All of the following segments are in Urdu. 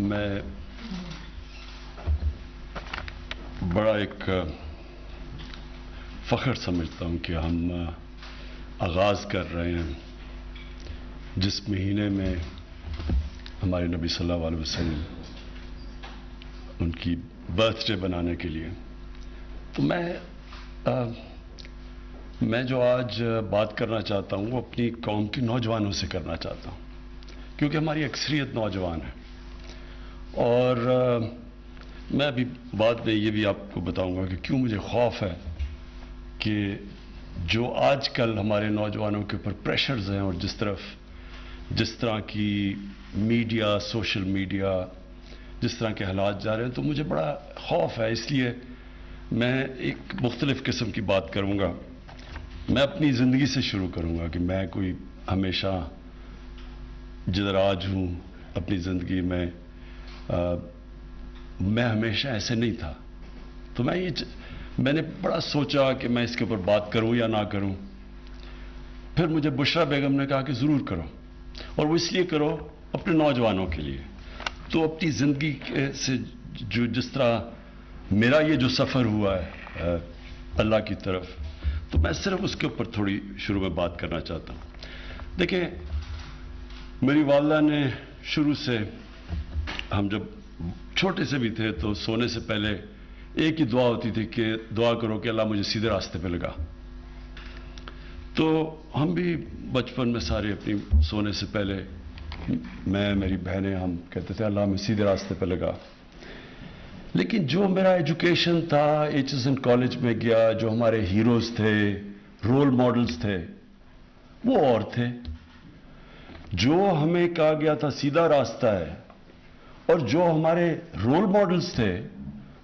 میں بڑا ایک فخر سمجھتا ہوں کہ ہم آغاز کر رہے ہیں جس مہینے میں ہمارے نبی صلی اللہ علیہ وسلم ان کی برتھ ڈے بنانے کے لیے. تو میں جو آج بات کرنا چاہتا ہوں وہ اپنی قوم کے نوجوانوں سے کرنا چاہتا ہوں، کیونکہ ہماری اکثریت نوجوان ہے. اور میں ابھی بعد میں یہ بھی آپ کو بتاؤں گا کہ کیوں مجھے خوف ہے کہ جو آج کل ہمارے نوجوانوں کے اوپر پریشرز ہیں اور جس طرح کی میڈیا، سوشل میڈیا، جس طرح کے حالات جا رہے ہیں، تو مجھے بڑا خوف ہے. اس لیے میں ایک مختلف قسم کی بات کروں گا. میں اپنی زندگی سے شروع کروں گا کہ میں کوئی ہمیشہ جدھر آج ہوں اپنی زندگی میں ہمیشہ ایسے نہیں تھا. تو میں نے بڑا سوچا کہ میں اس کے اوپر بات کروں یا نہ کروں. پھر مجھے بشرا بیگم نے کہا کہ ضرور کرو، اور وہ اس لیے کرو اپنے نوجوانوں کے لیے. تو اپنی زندگی سے جس طرح میرا یہ جو سفر ہوا ہے اللہ کی طرف، تو میں صرف اس کے اوپر تھوڑی شروع میں بات کرنا چاہتا ہوں. دیکھیں، میری والدہ نے شروع سے، ہم جب چھوٹے سے بھی تھے تو سونے سے پہلے ایک ہی دعا ہوتی تھی کہ دعا کرو کہ اللہ مجھے سیدھے راستے پہ لگا. تو ہم بھی بچپن میں سارے اپنی سونے سے پہلے، میں، میری بہنیں، ہم کہتے تھے اللہ ہمیں سیدھے راستے پہ لگا. لیکن جو میرا ایجوکیشن تھا، ایچ کالج میں گیا، جو ہمارے ہیروز تھے، رول ماڈلز تھے، وہ اور تھے. جو ہمیں کہا گیا تھا سیدھا راستہ ہے، اور جو ہمارے رول ماڈلز تھے،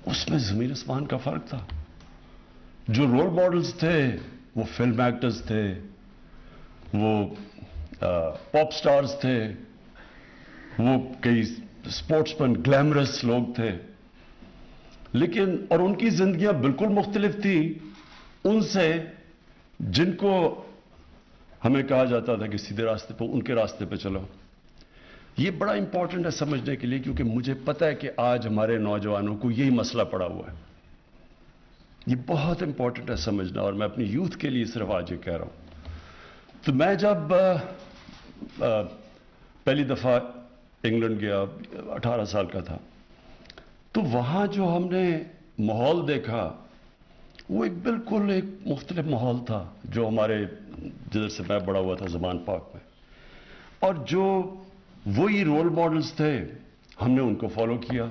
اس میں زمین آسمان کا فرق تھا. جو رول ماڈلز تھے وہ فلم ایکٹرز تھے، وہ پاپ سٹارز تھے، وہ کئی سپورٹس مین، گلیمرس لوگ تھے. لیکن اور ان کی زندگیاں بالکل مختلف تھی ان سے جن کو ہمیں کہا جاتا تھا کہ سیدھے راستے پہ، ان کے راستے پہ چلو. یہ بڑا امپورٹنٹ ہے سمجھنے کے لیے، کیونکہ مجھے پتہ ہے کہ آج ہمارے نوجوانوں کو یہی مسئلہ پڑا ہوا ہے. یہ بہت امپورٹنٹ ہے سمجھنا، اور میں اپنی یوتھ کے لیے صرف آج یہ کہہ رہا ہوں. تو میں جب پہلی دفعہ انگلینڈ گیا، 18 سال کا تھا، تو وہاں جو ہم نے ماحول دیکھا وہ بالکل ایک مختلف ماحول تھا جو ہمارے جدھر سے میں بڑا ہوا تھا زمان پاک میں. اور جو وہی رول ماڈلز تھے ہم نے ان کو فالو کیا.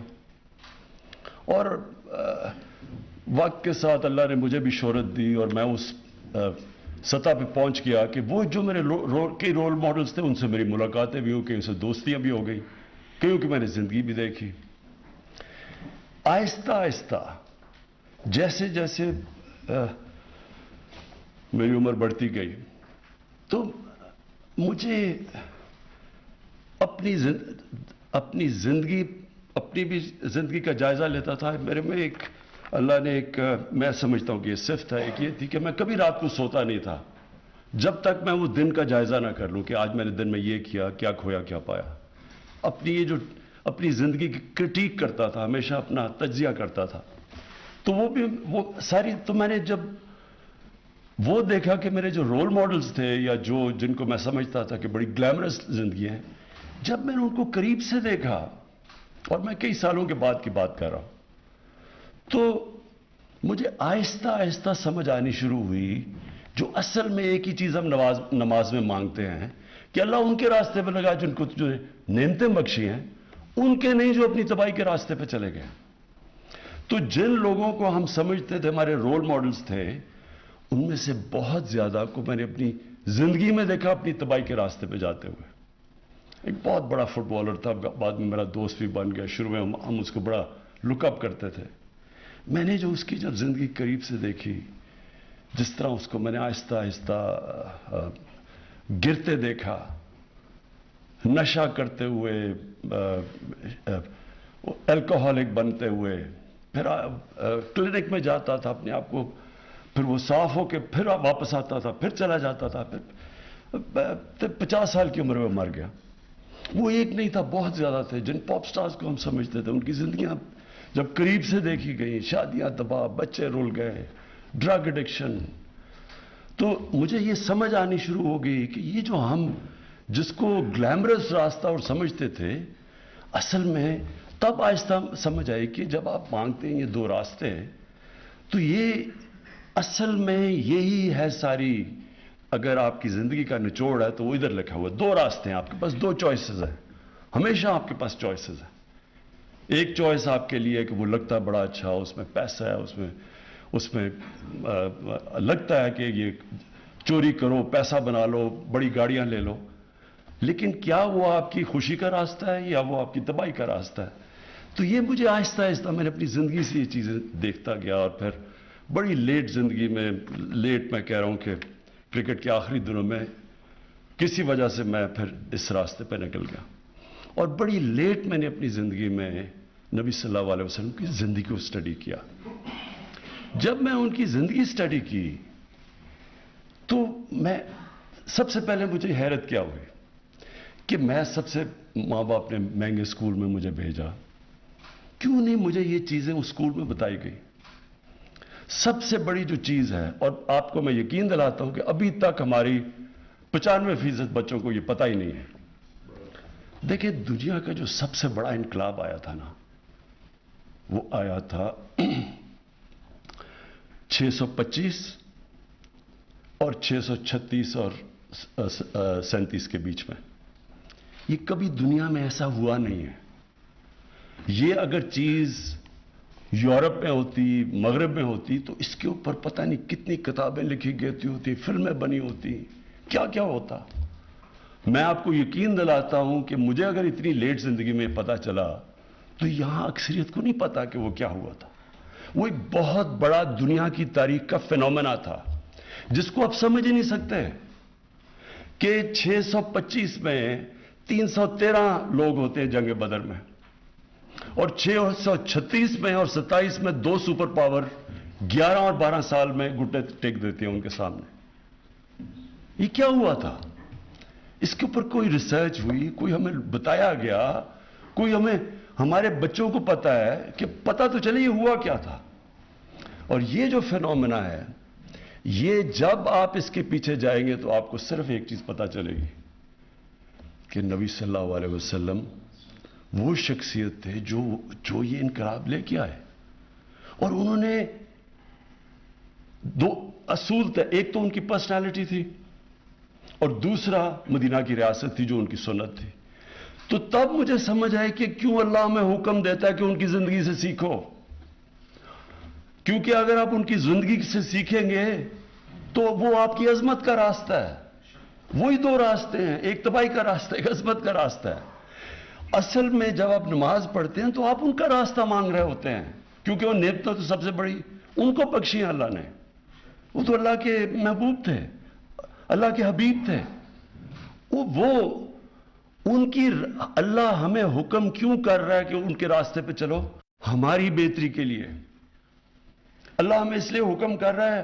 اور وقت کے ساتھ اللہ نے مجھے بھی شہرت دی، اور میں اس سطح پہ پہنچ گیا کہ وہ جو میرے کئی رول ماڈلز تھے ان سے میری ملاقاتیں بھی ہو گئی، ان سے دوستیاں بھی ہو گئی، کیوں کہ میں نے زندگی بھی دیکھی. آہستہ آہستہ جیسے جیسے میری عمر بڑھتی گئی، تو مجھے اپنی بھی زندگی کا جائزہ لیتا تھا. میرے میں ایک اللہ نے ایک، میں سمجھتا ہوں کہ یہ صفت ہے، ایک یہ تھی کہ میں کبھی رات کو سوتا نہیں تھا جب تک میں وہ دن کا جائزہ نہ کر لوں کہ آج میں نے دن میں یہ کیا، کیا کھویا، کیا پایا. اپنی زندگی کی کرٹیک کرتا تھا، ہمیشہ اپنا تجزیہ کرتا تھا. تو تو میں نے جب وہ دیکھا کہ میرے جو رول ماڈلز تھے، یا جن کو میں سمجھتا تھا کہ بڑی گلیمرس زندگی ہے، جب میں نے ان کو قریب سے دیکھا، اور میں کئی سالوں کے بعد کی بات کر رہا ہوں، تو مجھے آہستہ آہستہ سمجھ آنی شروع ہوئی جو اصل میں ایک ہی چیز ہم نماز میں مانگتے ہیں کہ اللہ ان کے راستے پہ لگا جن کو جو نعمتیں بخشی ہیں، ان کے نہیں جو اپنی تباہی کے راستے پہ چلے گئے. تو جن لوگوں کو ہم سمجھتے تھے ہمارے رول ماڈلز تھے، ان میں سے بہت زیادہ کو میں نے اپنی زندگی میں دیکھا اپنی تباہی کے راستے پہ جاتے ہوئے. ایک بہت بڑا فٹ بالر تھا، بعد میں میرا دوست بھی بن گیا. شروع میں ہم اس کو بڑا لک اپ کرتے تھے. میں نے جو اس کی جب زندگی قریب سے دیکھی، جس طرح اس کو میں نے آہستہ آہستہ گرتے دیکھا، نشہ کرتے ہوئے، الکوہولک بنتے ہوئے، پھر کلینک میں جاتا تھا اپنے آپ کو، پھر وہ صاف ہو کے پھر واپس آتا تھا، پھر چلا جاتا تھا، پھر 50 سال کی عمر میں مر گیا. وہ ایک نہیں تھا، بہت زیادہ تھے جن پاپ سٹارز کو ہم سمجھتے تھے. ان کی زندگیاں جب قریب سے دیکھی گئی، شادیاں تباہ، بچے رول گئے، ڈرگ ایڈکشن، تو مجھے یہ سمجھ آنی شروع ہو گئی کہ یہ جو ہم جس کو گلیمرس راستہ اور سمجھتے تھے، اصل میں تب آہستہ سمجھ آئی کہ جب آپ مانگتے ہیں یہ دو راستے، تو یہ اصل میں یہی ہے ساری. اگر آپ کی زندگی کا نچوڑ ہے تو وہ ادھر لکھا ہوا ہے، دو راستے ہیں آپ کے پاس، دو چوائسز ہیں، ہمیشہ آپ کے پاس چوائسز ہیں. ایک چوائس آپ کے لیے کہ وہ لگتا ہے بڑا اچھا، اس میں پیسہ ہے، اس میں لگتا ہے کہ یہ چوری کرو، پیسہ بنا لو، بڑی گاڑیاں لے لو. لیکن کیا وہ آپ کی خوشی کا راستہ ہے یا وہ آپ کی تباہی کا راستہ ہے؟ تو یہ مجھے آہستہ آہستہ میں نے اپنی زندگی سے یہ چیزیں دیکھتا گیا، اور پھر بڑی لیٹ زندگی میں، لیٹ میں کہہ رہا ہوں کہ کرکٹ کے آخری دنوں میں کسی وجہ سے میں پھر اس راستے پہ نکل گیا، اور بڑی لیٹ میں نے اپنی زندگی میں نبی صلی اللہ علیہ وسلم کی زندگی کو اسٹڈی کیا. جب میں ان کی زندگی اسٹڈی کی تو میں سب سے پہلے مجھے حیرت کیا ہوئی کہ میں سب سے ماں باپ نے مہنگے اسکول میں مجھے بھیجا، کیوں نہیں مجھے یہ چیزیں اس اسکول میں بتائی گئی؟ سب سے بڑی جو چیز ہے، اور آپ کو میں یقین دلاتا ہوں کہ ابھی تک ہماری 95% بچوں کو یہ پتہ ہی نہیں ہے. دیکھیں، دنیا کا جو سب سے بڑا انقلاب آیا تھا نا، وہ آیا تھا 625 اور 636 اور 37 کے بیچ میں. یہ کبھی دنیا میں ایسا ہوا نہیں ہے. یہ اگر چیز یورپ میں ہوتی، مغرب میں ہوتی، تو اس کے اوپر پتہ نہیں کتنی کتابیں لکھی گئی ہوتی، فلمیں بنی ہوتی، کیا کیا ہوتا. میں آپ کو یقین دلاتا ہوں کہ مجھے اگر اتنی لیٹ زندگی میں پتہ چلا تو یہاں اکثریت کو نہیں پتا کہ وہ کیا ہوا تھا. وہ ایک بہت بڑا دنیا کی تاریخ کا فینومینا تھا جس کو آپ سمجھ ہی نہیں سکتے کہ 625 میں 313 لوگ ہوتے ہیں جنگ بدر میں، اور 636 میں اور 27 میں دو سپر پاور 11 اور 12 سال میں گھٹنے ٹیک دیتے ہیں ان کے سامنے. یہ کیا ہوا تھا؟ اس کے اوپر کوئی ریسرچ ہوئی، کوئی ہمیں بتایا گیا، کوئی ہمارے بچوں کو پتا ہے کہ پتا تو چلے یہ ہوا کیا تھا. اور یہ جو فینومینا ہے، یہ جب آپ اس کے پیچھے جائیں گے تو آپ کو صرف ایک چیز پتا چلے گی کہ نبی صلی اللہ علیہ وسلم وہ شخصیت تھے جو یہ انقلاب لے کے آئے. اور انہوں نے دو اصول تھے، ایک تو ان کی پرسنالٹی تھی اور دوسرا مدینہ کی ریاست تھی جو ان کی سنت تھی. تو تب مجھے سمجھ آئے کہ کیوں اللہ ہمیں حکم دیتا ہے کہ ان کی زندگی سے سیکھو. کیونکہ اگر آپ ان کی زندگی سے سیکھیں گے تو وہ آپ کی عظمت کا راستہ ہے. وہی دو راستے ہیں، ایک تباہی کا راستہ، ایک عظمت کا راستہ ہے. اصل میں جب آپ نماز پڑھتے ہیں تو آپ ان کا راستہ مانگ رہے ہوتے ہیں، کیونکہ وہ نعمتیں تو سب سے بڑی ان کو بخشی ہیں اللہ نے. وہ تو اللہ کے محبوب تھے، اللہ کے حبیب تھے. وہ ان کی اللہ ہمیں حکم کیوں کر رہا ہے کہ ان کے راستے پہ چلو؟ ہماری بہتری کے لیے. اللہ ہمیں اس لیے حکم کر رہا ہے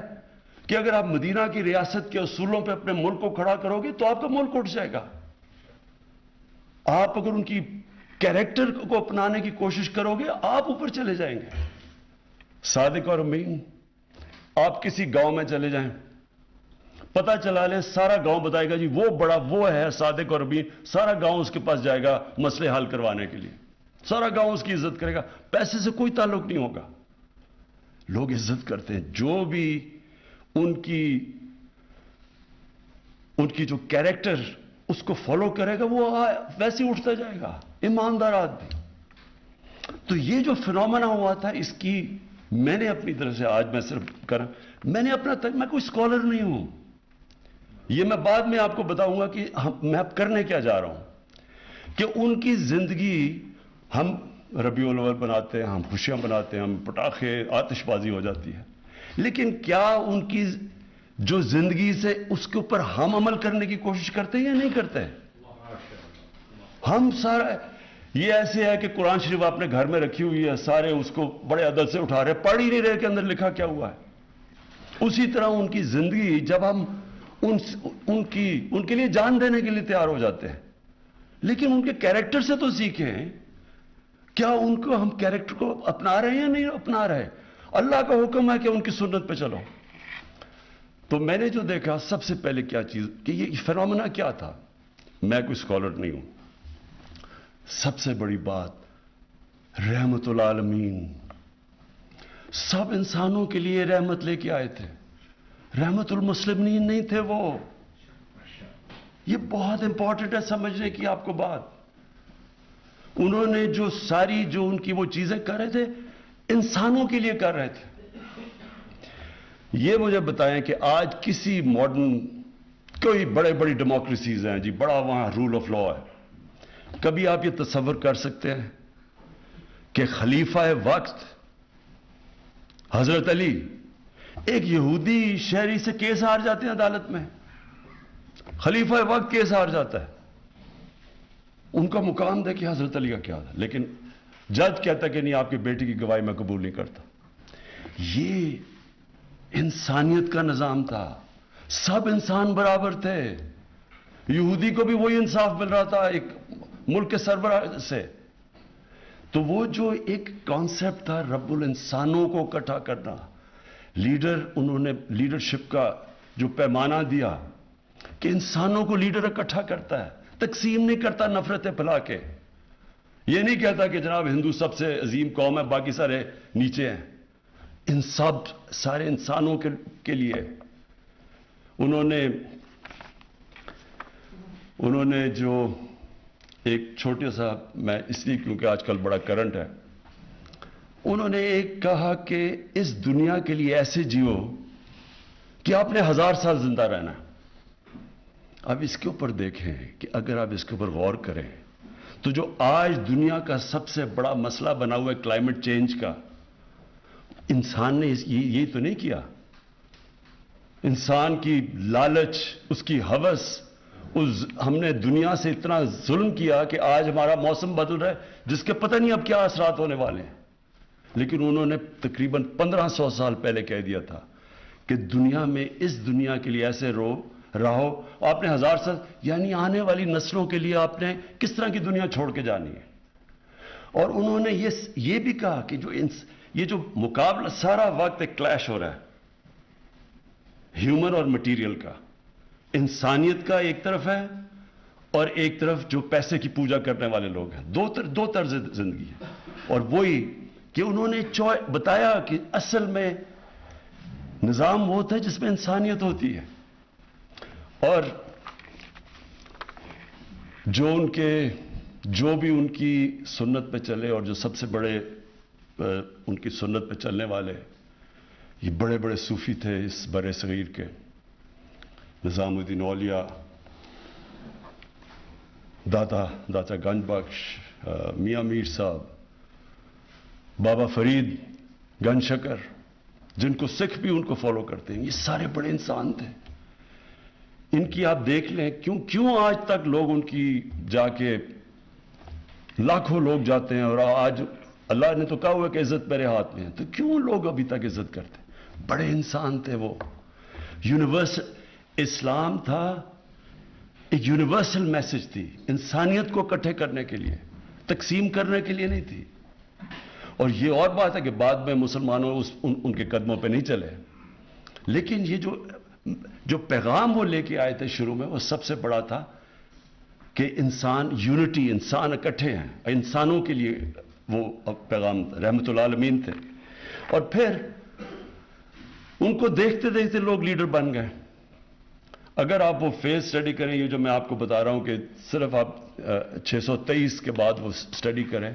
کہ اگر آپ مدینہ کی ریاست کے اصولوں پہ اپنے ملک کو کھڑا کرو گے تو آپ کا ملک اٹھ جائے گا. آپ اگر ان کی کیریکٹر کو اپنانے کی کوشش کرو گے آپ اوپر چلے جائیں گے. صادق اور امین. آپ کسی گاؤں میں چلے جائیں، پتہ چلا لیں سارا گاؤں بتائے گا جی وہ بڑا وہ ہے صادق اور امین، سارا گاؤں اس کے پاس جائے گا مسئلے حل کروانے کے لیے، سارا گاؤں اس کی عزت کرے گا. پیسے سے کوئی تعلق نہیں ہوگا. لوگ عزت کرتے ہیں جو بھی ان کی جو کیریکٹر اس کو فالو کرے گا وہ ویسے اٹھتا جائے گا، ایماندار آدمی. تو یہ جو فینومینا ہوا تھا اس کی میں نے اپنی طرف سے آج میں صرف میں نے میں کوئی اسکالر نہیں ہوں. یہ میں بعد میں آپ کو بتاؤں گا کہ میں اب کرنے کیا جا رہا ہوں کہ ان کی زندگی ہم ربیع الاول بناتے ہیں، ہم خوشیاں بناتے ہیں، ہم پٹاخے آتش بازی ہو جاتی ہے، لیکن کیا ان کی جو زندگی سے اس کے اوپر ہم عمل کرنے کی کوشش کرتے ہیں یا نہیں کرتے؟ ہم سارا یہ ایسے ہے کہ قرآن شریف آپ نے گھر میں رکھی ہوئی ہے، سارے اس کو بڑے ادب سے اٹھا رہے، پڑھ ہی نہیں رہے کہ اندر لکھا کیا ہوا ہے. اسی طرح ان کی زندگی جب ہم ان کے لیے جان دینے کے لیے تیار ہو جاتے ہیں لیکن ان کے کیریکٹر سے تو سیکھیں. کیا ان کو ہم کیریکٹر کو اپنا رہے ہیں یا نہیں اپنا رہے؟ اللہ کا حکم ہے کہ ان کی سنت پہ چلو. تو میں نے جو دیکھا سب سے پہلے کیا چیز کہ یہ فینومینا کیا تھا. میں کوئی اسکالر نہیں ہوں. سب سے بڑی بات رحمت العالمین، سب انسانوں کے لیے رحمت لے کے آئے تھے. رحمت المسلمین نہیں تھے وہ. یہ بہت امپورٹنٹ ہے سمجھنے کی آپ کو بات. انہوں نے جو ساری جو ان کی وہ چیزیں کر رہے تھے انسانوں کے لیے کر رہے تھے. یہ مجھے بتائیں کہ آج کسی ماڈرن کوئی بڑے بڑی ڈیموکریسیز ہیں جی، بڑا وہاں رول آف لا ہے. کبھی آپ یہ تصور کر سکتے ہیں کہ خلیفہ وقت حضرت علی ایک یہودی شہری سے کیس ہار جاتے ہیں عدالت میں؟ خلیفہ وقت کیس ہار جاتا ہے. ان کا مقام دیکھیں حضرت علی کا کیا تھا. لیکن جج کہتا کہ نہیں، آپ کی بیٹی کی گواہی میں قبول نہیں کرتا. یہ انسانیت کا نظام تھا. سب انسان برابر تھے. یہودی کو بھی وہی انصاف مل رہا تھا ایک ملک کے سربراہ سے. تو وہ جو ایک کانسیپٹ تھا رب الانسانوں کو اکٹھا کرنا، انہوں نے لیڈرشپ کا جو پیمانہ دیا کہ انسانوں کو لیڈر اکٹھا کرتا ہے، تقسیم نہیں کرتا نفرتیں پھیلا کے. یہ نہیں کہتا کہ جناب ہندو سب سے عظیم قوم ہے باقی سارے نیچے ہیں. ان سب سارے انسانوں کے لیے انہوں نے جو ایک چھوٹے سا، میں اس لیے کیونکہ آج کل بڑا کرنٹ ہے، انہوں نے ایک کہا کہ اس دنیا کے لیے ایسے جیو کہ آپ نے 1000 سال زندہ رہنا ہے. اب اس کے اوپر دیکھیں کہ اگر آپ اس کے اوپر غور کریں تو جو آج دنیا کا سب سے بڑا مسئلہ بنا ہوا ہے کلائمیٹ چینج کا، انسان نے یہ تو نہیں کیا. انسان کی لالچ، اس کی ہوس، ہم نے دنیا سے اتنا ظلم کیا کہ آج ہمارا موسم بدل رہا ہے جس کے پتہ نہیں اب کیا اثرات ہونے والے ہیں. لیکن انہوں نے تقریباً 1500 سال پہلے کہہ دیا تھا کہ دنیا میں اس دنیا کے لیے ایسے رہو. آپ نے 1000 سال یعنی آنے والی نسلوں کے لیے آپ نے کس طرح کی دنیا چھوڑ کے جانی ہے. اور انہوں نے یہ بھی کہا کہ یہ جو مقابلہ سارا وقت ایک کلیش ہو رہا ہے ہیومن اور مٹیریل کا، انسانیت کا ایک طرف ہے اور ایک طرف جو پیسے کی پوجا کرنے والے لوگ ہیں. دو طرز زندگی ہے. اور وہی کہ انہوں نے بتایا کہ اصل میں نظام وہ ہوتا ہے جس میں انسانیت ہوتی ہے. اور جو بھی ان کی سنت پہ چلے، اور جو سب سے بڑے ان کی سنت پہ چلنے والے یہ بڑے بڑے صوفی تھے اس بر صغیر کے، نظام الدین اولیاء، داتا گنج بخش، میاں میر صاحب، بابا فرید گنج شکر، جن کو سکھ بھی ان کو فالو کرتے ہیں. یہ سارے بڑے انسان تھے. ان کی آپ دیکھ لیں کیوں آج تک لوگ ان کی جا کے لاکھوں لوگ جاتے ہیں. اور آج اللہ نے تو کہا ہوا کہ عزت میرے ہاتھ میں ہے، تو کیوں لوگ ابھی تک عزت کرتے ہیں؟ بڑے انسان تھے وہ. یونیورسل اسلام تھا، ایک یونیورسل میسج تھی، انسانیت کو اکٹھے کرنے کے لیے، تقسیم کرنے کے لیے نہیں تھی. اور یہ اور بات ہے کہ بعد میں مسلمانوں ان کے قدموں پہ نہیں چلے. لیکن یہ جو پیغام وہ لے کے آئے تھے شروع میں، وہ سب سے بڑا تھا کہ انسان یونٹی، انسان اکٹھے ہیں. انسانوں کے لیے وہ پیغام رحمت العالمین تھے. اور پھر ان کو دیکھتے دیکھتے لوگ لیڈر بن گئے. اگر آپ وہ فیز سٹڈی کریں، یہ جو میں آپ کو بتا رہا ہوں کہ صرف آپ 623 کے بعد وہ سٹڈی کریں،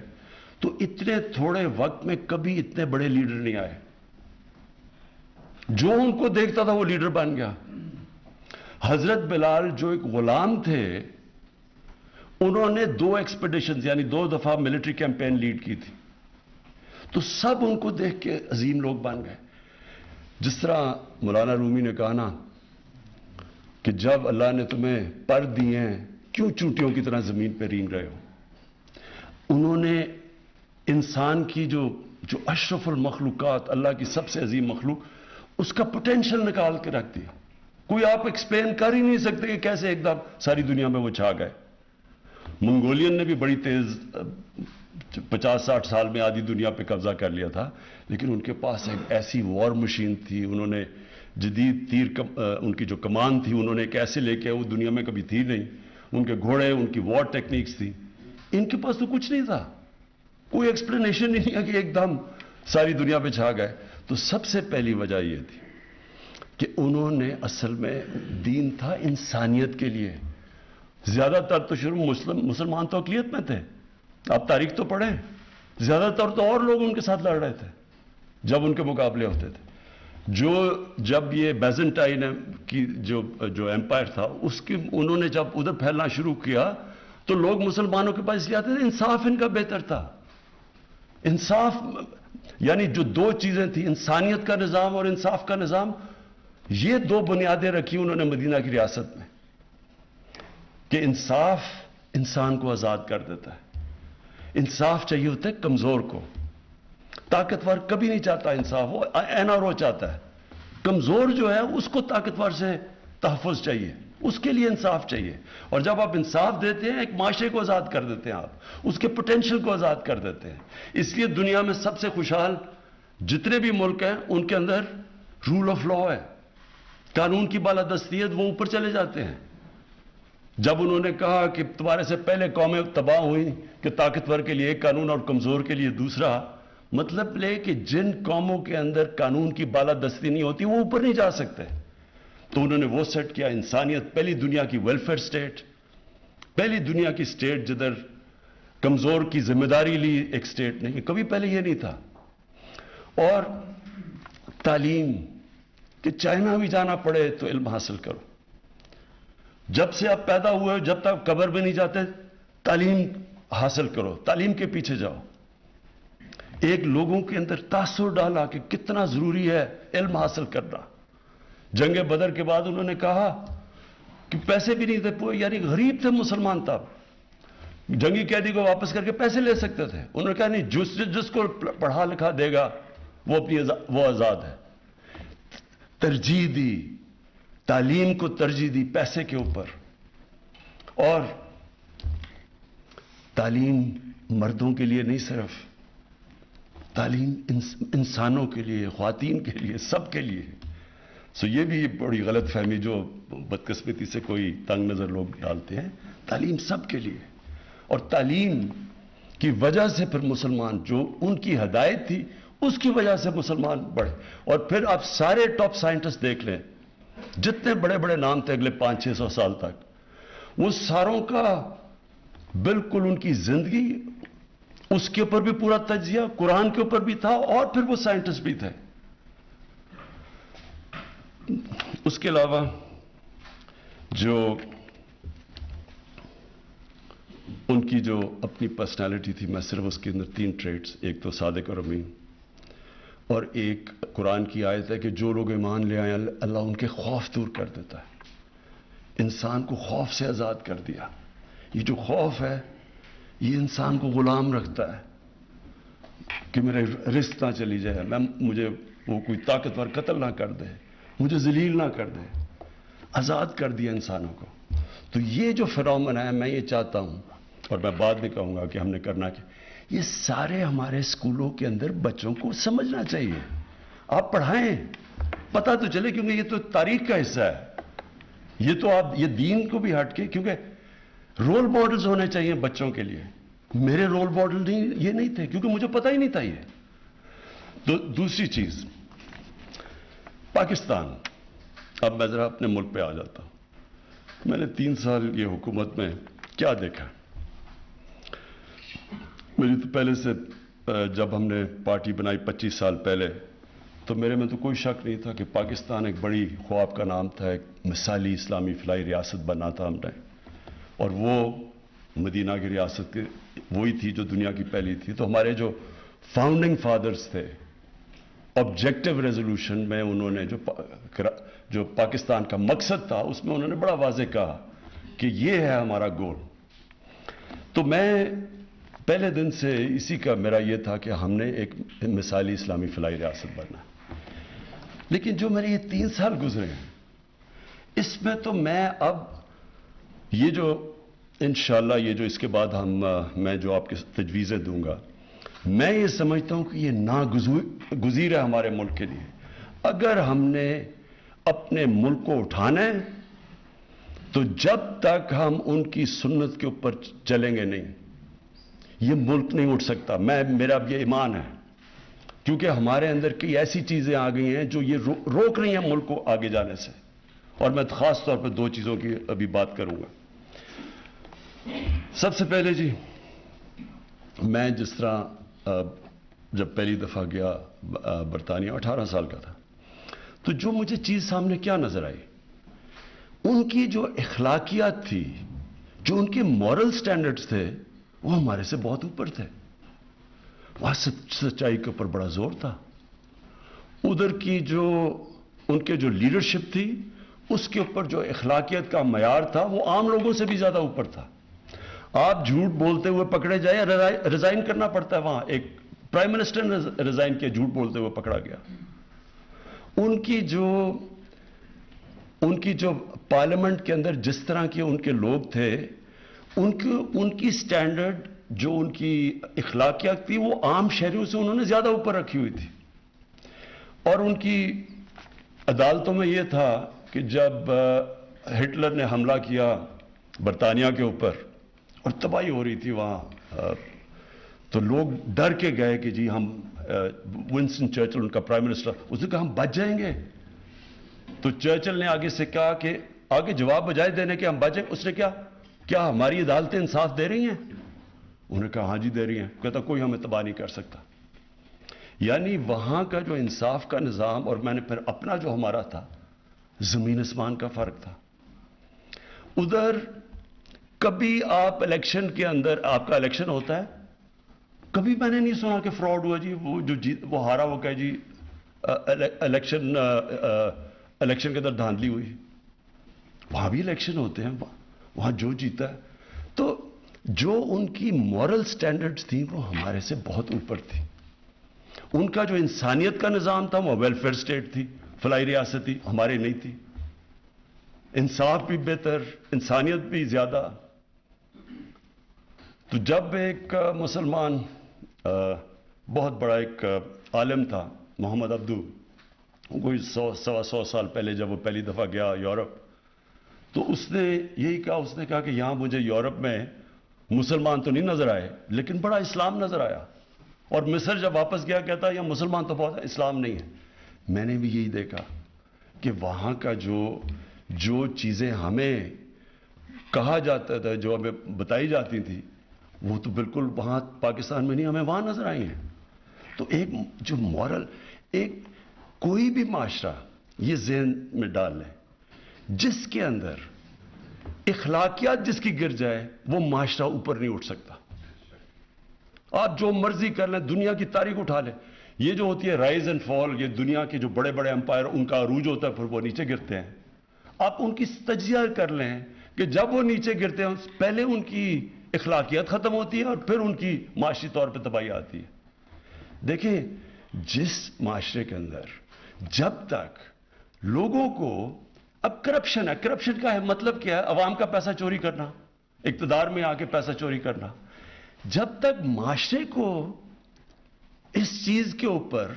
تو اتنے تھوڑے وقت میں کبھی اتنے بڑے لیڈر نہیں آئے. جو ان کو دیکھتا تھا وہ لیڈر بن گیا. حضرت بلال جو ایک غلام تھے، انہوں نے 2 ایکسپیڈیشنز یعنی 2 دفعہ ملٹری کیمپین لیڈ کی تھی. تو سب ان کو دیکھ کے عظیم لوگ بن گئے. جس طرح مولانا رومی نے کہا نا کہ جب اللہ نے تمہیں پر دیے ہیں کیوں چونٹیوں کی طرح زمین پہ رینگ رہے ہو. انہوں نے انسان کی جو اشرف المخلوقات، اللہ کی سب سے عظیم مخلوق، اس کا پوٹینشل نکال کے رکھ دیا. کوئی آپ ایکسپلین کر ہی نہیں سکتے کہ کیسے ایک دم ساری دنیا میں وہ چھا گئے. منگولین نے بھی بڑی تیز 50-60 سال میں آدھی دنیا پہ قبضہ کر لیا تھا، لیکن ان کے پاس ایک ایسی وار مشین تھی، انہوں نے جدید ان کی جو کمان تھی انہوں نے ایک ایسے لے کے، وہ دنیا میں کبھی تھی نہیں، ان کے گھوڑے، ان کی وار ٹیکنیکس تھی. ان کے پاس تو کچھ نہیں تھا، کوئی ایکسپلینیشن ہی نہیں ہے کہ ایک دم ساری دنیا پہ چھا گئے. تو سب سے پہلی وجہ یہ تھی کہ انہوں نے اصل میں دین تھا انسانیت کے لیے. زیادہ تر تو شروع مسلمان تو اقلیت میں تھے، آپ تاریخ تو پڑھیں، زیادہ تر تو اور لوگ ان کے ساتھ لڑ رہے تھے جب ان کے مقابلے ہوتے تھے. جب یہ بیزنٹائن کی جو ایمپائر تھا، اس کی انہوں نے جب ادھر پھیلنا شروع کیا تو لوگ مسلمانوں کے پاس آتے تھے. انصاف ان کا بہتر تھا. انصاف یعنی جو دو چیزیں تھیں، انسانیت کا نظام اور انصاف کا نظام، یہ دو بنیادیں رکھی انہوں نے مدینہ کی ریاست میں کہ انصاف انسان کو آزاد کر دیتا ہے. انصاف چاہیے ہوتا ہے کمزور کو، طاقتور کبھی نہیں چاہتا انصاف، وہ این آر او چاہتا ہے. کمزور جو ہے اس کو طاقتور سے تحفظ چاہیے، اس کے لیے انصاف چاہیے. اور جب آپ انصاف دیتے ہیں ایک معاشرے کو آزاد کر دیتے ہیں، آپ اس کے پوٹینشیل کو آزاد کر دیتے ہیں. اس لیے دنیا میں سب سے خوشحال جتنے بھی ملک ہیں ان کے اندر رول آف لا ہے، قانون کی بالادستی ہے، وہ اوپر چلے جاتے ہیں. جب انہوں نے کہا کہ تمہارے سے پہلے قومیں تباہ ہوئیں کہ طاقتور کے لیے ایک قانون اور کمزور کے لیے دوسرا، مطلب لے کہ جن قوموں کے اندر قانون کی بالادستی نہیں ہوتی وہ اوپر نہیں جا سکتے. تو انہوں نے وہ سیٹ کیا، انسانیت، پہلی دنیا کی ویلفیئر سٹیٹ، پہلی دنیا کی سٹیٹ جدھر کمزور کی ذمہ داری لی ایک سٹیٹ نہیں، کبھی پہلے یہ نہیں تھا. اور تعلیم، کہ چائنا بھی جانا پڑے تو علم حاصل کرو. جب سے آپ پیدا ہوئے جب تک قبر میں نہیں جاتے تعلیم حاصل کرو، تعلیم کے پیچھے جاؤ. ایک لوگوں کے اندر تاثر ڈالا کہ کتنا ضروری ہے علم حاصل کرنا. جنگ بدر کے بعد انہوں نے کہا کہ پیسے بھی نہیں تھے، یعنی غریب تھے مسلمان تب، جنگی قیدی کو واپس کر کے پیسے لے سکتے تھے. انہوں نے کہا نہیں، جس کو پڑھا لکھا دے گا وہ آزاد ہے. ترجیح دی، تعلیم کو ترجیح دی پیسے کے اوپر. اور تعلیم مردوں کے لیے نہیں، صرف تعلیم انسانوں کے لیے، خواتین کے لیے، سب کے لیے. یہ بھی بڑی غلط فہمی جو بدقسمتی سے کوئی تنگ نظر لوگ ڈالتے ہیں. تعلیم سب کے لیے، اور تعلیم کی وجہ سے پھر مسلمان، جو ان کی ہدایت تھی اس کی وجہ سے مسلمان بڑھے. اور پھر آپ سارے ٹاپ سائنٹسٹ دیکھ لیں، جتنے بڑے بڑے نام تھے اگلے 500-600 سال تک، وہ ساروں کا بالکل ان کی زندگی اس کے اوپر بھی پورا تجزیہ قرآن کے اوپر بھی تھا، اور پھر وہ سائنٹسٹ بھی تھے. اس کے علاوہ جو ان کی جو اپنی پرسنالٹی تھی، میں صرف اس کے اندر 3 ٹریٹس، ایک تو صادق اور امین، اور ایک قرآن کی آیت ہے کہ جو لوگ ایمان لے آئے اللہ ان کے خوف دور کر دیتا ہے. انسان کو خوف سے آزاد کر دیا. یہ جو خوف ہے یہ انسان کو غلام رکھتا ہے کہ میرے رزق نہ چلی جائے، مجھے وہ کوئی طاقتور قتل نہ کر دے، مجھے ذلیل نہ کر دے. آزاد کر دیا انسانوں کو. تو یہ جو فنومنا ہے، میں یہ چاہتا ہوں، اور میں بعد میں کہوں گا کہ ہم نے کرنا کیا، یہ سارے ہمارے اسکولوں کے اندر بچوں کو سمجھنا چاہیے. آپ پڑھائیں، پتہ تو چلے، کیونکہ یہ تو تاریخ کا حصہ ہے. یہ تو آپ یہ دین کو بھی ہٹ کے، کیونکہ رول ماڈلز ہونے چاہیے بچوں کے لیے. میرے رول ماڈل یہ نہیں تھے، کیونکہ مجھے پتہ ہی نہیں تھا یہ. تو دوسری چیز، پاکستان. اب میں ذرا اپنے ملک پہ آ جاتا ہوں. میں نے 3 سال یہ حکومت میں کیا دیکھا. مجھے تو پہلے سے، جب ہم نے پارٹی بنائی 25 سال پہلے، تو میرے میں تو کوئی شک نہیں تھا کہ پاکستان ایک بڑی خواب کا نام تھا، ایک مثالی اسلامی فلاحی ریاست بننا تھا ہم نے. اور وہ مدینہ کی ریاست کے وہی تھی جو دنیا کی پہلی تھی. تو ہمارے جو فاؤنڈنگ فادرز تھے، آبجیکٹو ریزولوشن میں انہوں نے جو پاکستان کا مقصد تھا اس میں انہوں نے بڑا واضح کہا کہ یہ ہے ہمارا گول. تو میں پہلے دن سے اسی کا میرا یہ تھا کہ ہم نے ایک مثالی اسلامی فلاحی ریاست بننا. لیکن جو میرے یہ 3 سال گزرے ہیں، اس میں تو میں اب یہ جو انشاءاللہ یہ جو اس کے بعد میں جو آپ کے تجویزیں دوں گا، میں یہ سمجھتا ہوں کہ یہ ناگزیر ہے ہمارے ملک کے لیے. اگر ہم نے اپنے ملک کو اٹھانا ہے تو جب تک ہم ان کی سنت کے اوپر چلیں گے نہیں، یہ ملک نہیں اٹھ سکتا. میرا اب یہ ایمان ہے، کیونکہ ہمارے اندر کئی ایسی چیزیں آ گئی ہیں جو یہ روک رہی ہیں ملک کو آگے جانے سے. اور میں خاص طور پر 2 چیزوں کی ابھی بات کروں گا. سب سے پہلے جی، میں جس طرح جب پہلی دفعہ گیا برطانیہ، 18 سال کا تھا، تو جو مجھے چیز سامنے کیا نظر آئی، ان کی جو اخلاقیات تھی، جو ان کے مورل سٹینڈرڈز تھے، وہ ہمارے سے بہت اوپر تھے. وہاں سچائی کے اوپر بڑا زور تھا. ادھر کی جو ان کے جو لیڈرشپ تھی، اس کے اوپر جو اخلاقیات کا معیار تھا، وہ عام لوگوں سے بھی زیادہ اوپر تھا. آپ جھوٹ بولتے ہوئے پکڑے جائیں، ریزائن کرنا پڑتا ہے. وہاں ایک پرائم منسٹر نے ریزائن کیا، جھوٹ بولتے ہوئے پکڑا گیا. ان کی جو پارلیمنٹ کے اندر جس طرح کے ان کے لوگ تھے، ان کی سٹینڈرڈ، جو ان کی اخلاقیات تھی، وہ عام شہریوں سے انہوں نے زیادہ اوپر رکھی ہوئی تھی. اور ان کی عدالتوں میں یہ تھا کہ جب ہٹلر نے حملہ کیا برطانیہ کے اوپر اور تباہی ہو رہی تھی وہاں، تو لوگ ڈر کے گئے کہ جی ہم، ونسٹن چرچل ان کا پرائم منسٹر، اس نے کہا ہم بچ جائیں گے. تو چرچل نے آگے سے کہا کہ آگے جواب بجائے دینے کے ہم بچیں، اس نے کیا ہماری عدالتیں انصاف دے رہی ہیں؟ انہوں نے کہا ہاں جی دے رہی ہیں. کہتا کوئی ہمیں تباہ نہیں کر سکتا. یعنی وہاں کا جو انصاف کا نظام، اور میں نے پھر اپنا جو ہمارا تھا، زمین آسمان کا فرق تھا. ادھر کبھی آپ الیکشن کے اندر، آپ کا الیکشن ہوتا ہے، کبھی میں نے نہیں سنا کہ فراڈ ہوا جی، وہ ہارا، وہ کہے جی الیکشن کے اندر دھاندلی ہوئی. وہاں بھی الیکشن ہوتے ہیں، وہاں جو جیتا ہے. تو جو ان کی مورل سٹینڈرڈز تھیں، وہ ہمارے سے بہت اوپر تھی. ان کا جو انسانیت کا نظام تھا، وہ ویلفیئر سٹیٹ تھی، فلاحی ریاست تھی، ہمارے نہیں تھی. انصاف بھی بہتر، انسانیت بھی زیادہ. تو جب ایک مسلمان، بہت بڑا ایک عالم تھا محمد عبدو، کوئی 100 سال پہلے جب وہ پہلی دفعہ گیا یورپ، تو اس نے یہی کہا، اس نے کہا کہ یہاں مجھے یورپ میں مسلمان تو نہیں نظر آئے، لیکن بڑا اسلام نظر آیا. اور مصر جب واپس گیا کہتا یہاں مسلمان تو بہت ہے، اسلام نہیں ہے. میں نے بھی یہی دیکھا کہ وہاں کا جو چیزیں ہمیں کہا جاتا تھا، جو ہمیں بتائی جاتی تھی، وہ تو بالکل وہاں پاکستان میں نہیں، ہمیں وہاں نظر آئی ہیں. تو ایک جو مورل، کوئی بھی معاشرہ یہ ذہن میں ڈال لیں، جس کے اندر اخلاقیات جس کی گر جائے، وہ معاشرہ اوپر نہیں اٹھ سکتا. آپ جو مرضی کر لیں، دنیا کی تاریخ اٹھا لیں، یہ جو ہوتی ہے رائز اینڈ فال، یہ دنیا کے جو بڑے بڑے امپائر، ان کا عروج ہوتا ہے، پھر وہ نیچے گرتے ہیں. آپ ان کی تجزیہ کر لیں کہ جب وہ نیچے گرتے ہیں، پہلے ان کی اخلاقیات ختم ہوتی ہے اور پھر ان کی معاشی طور پہ تباہی آتی ہے. دیکھیں، جس معاشرے کے اندر جب تک لوگوں کو، اب کرپشن ہے، کرپشن کا مطلب کیا ہے؟ عوام کا پیسہ چوری کرنا، اقتدار میں آ کے پیسہ چوری کرنا. جب تک معاشرے کو اس چیز کے اوپر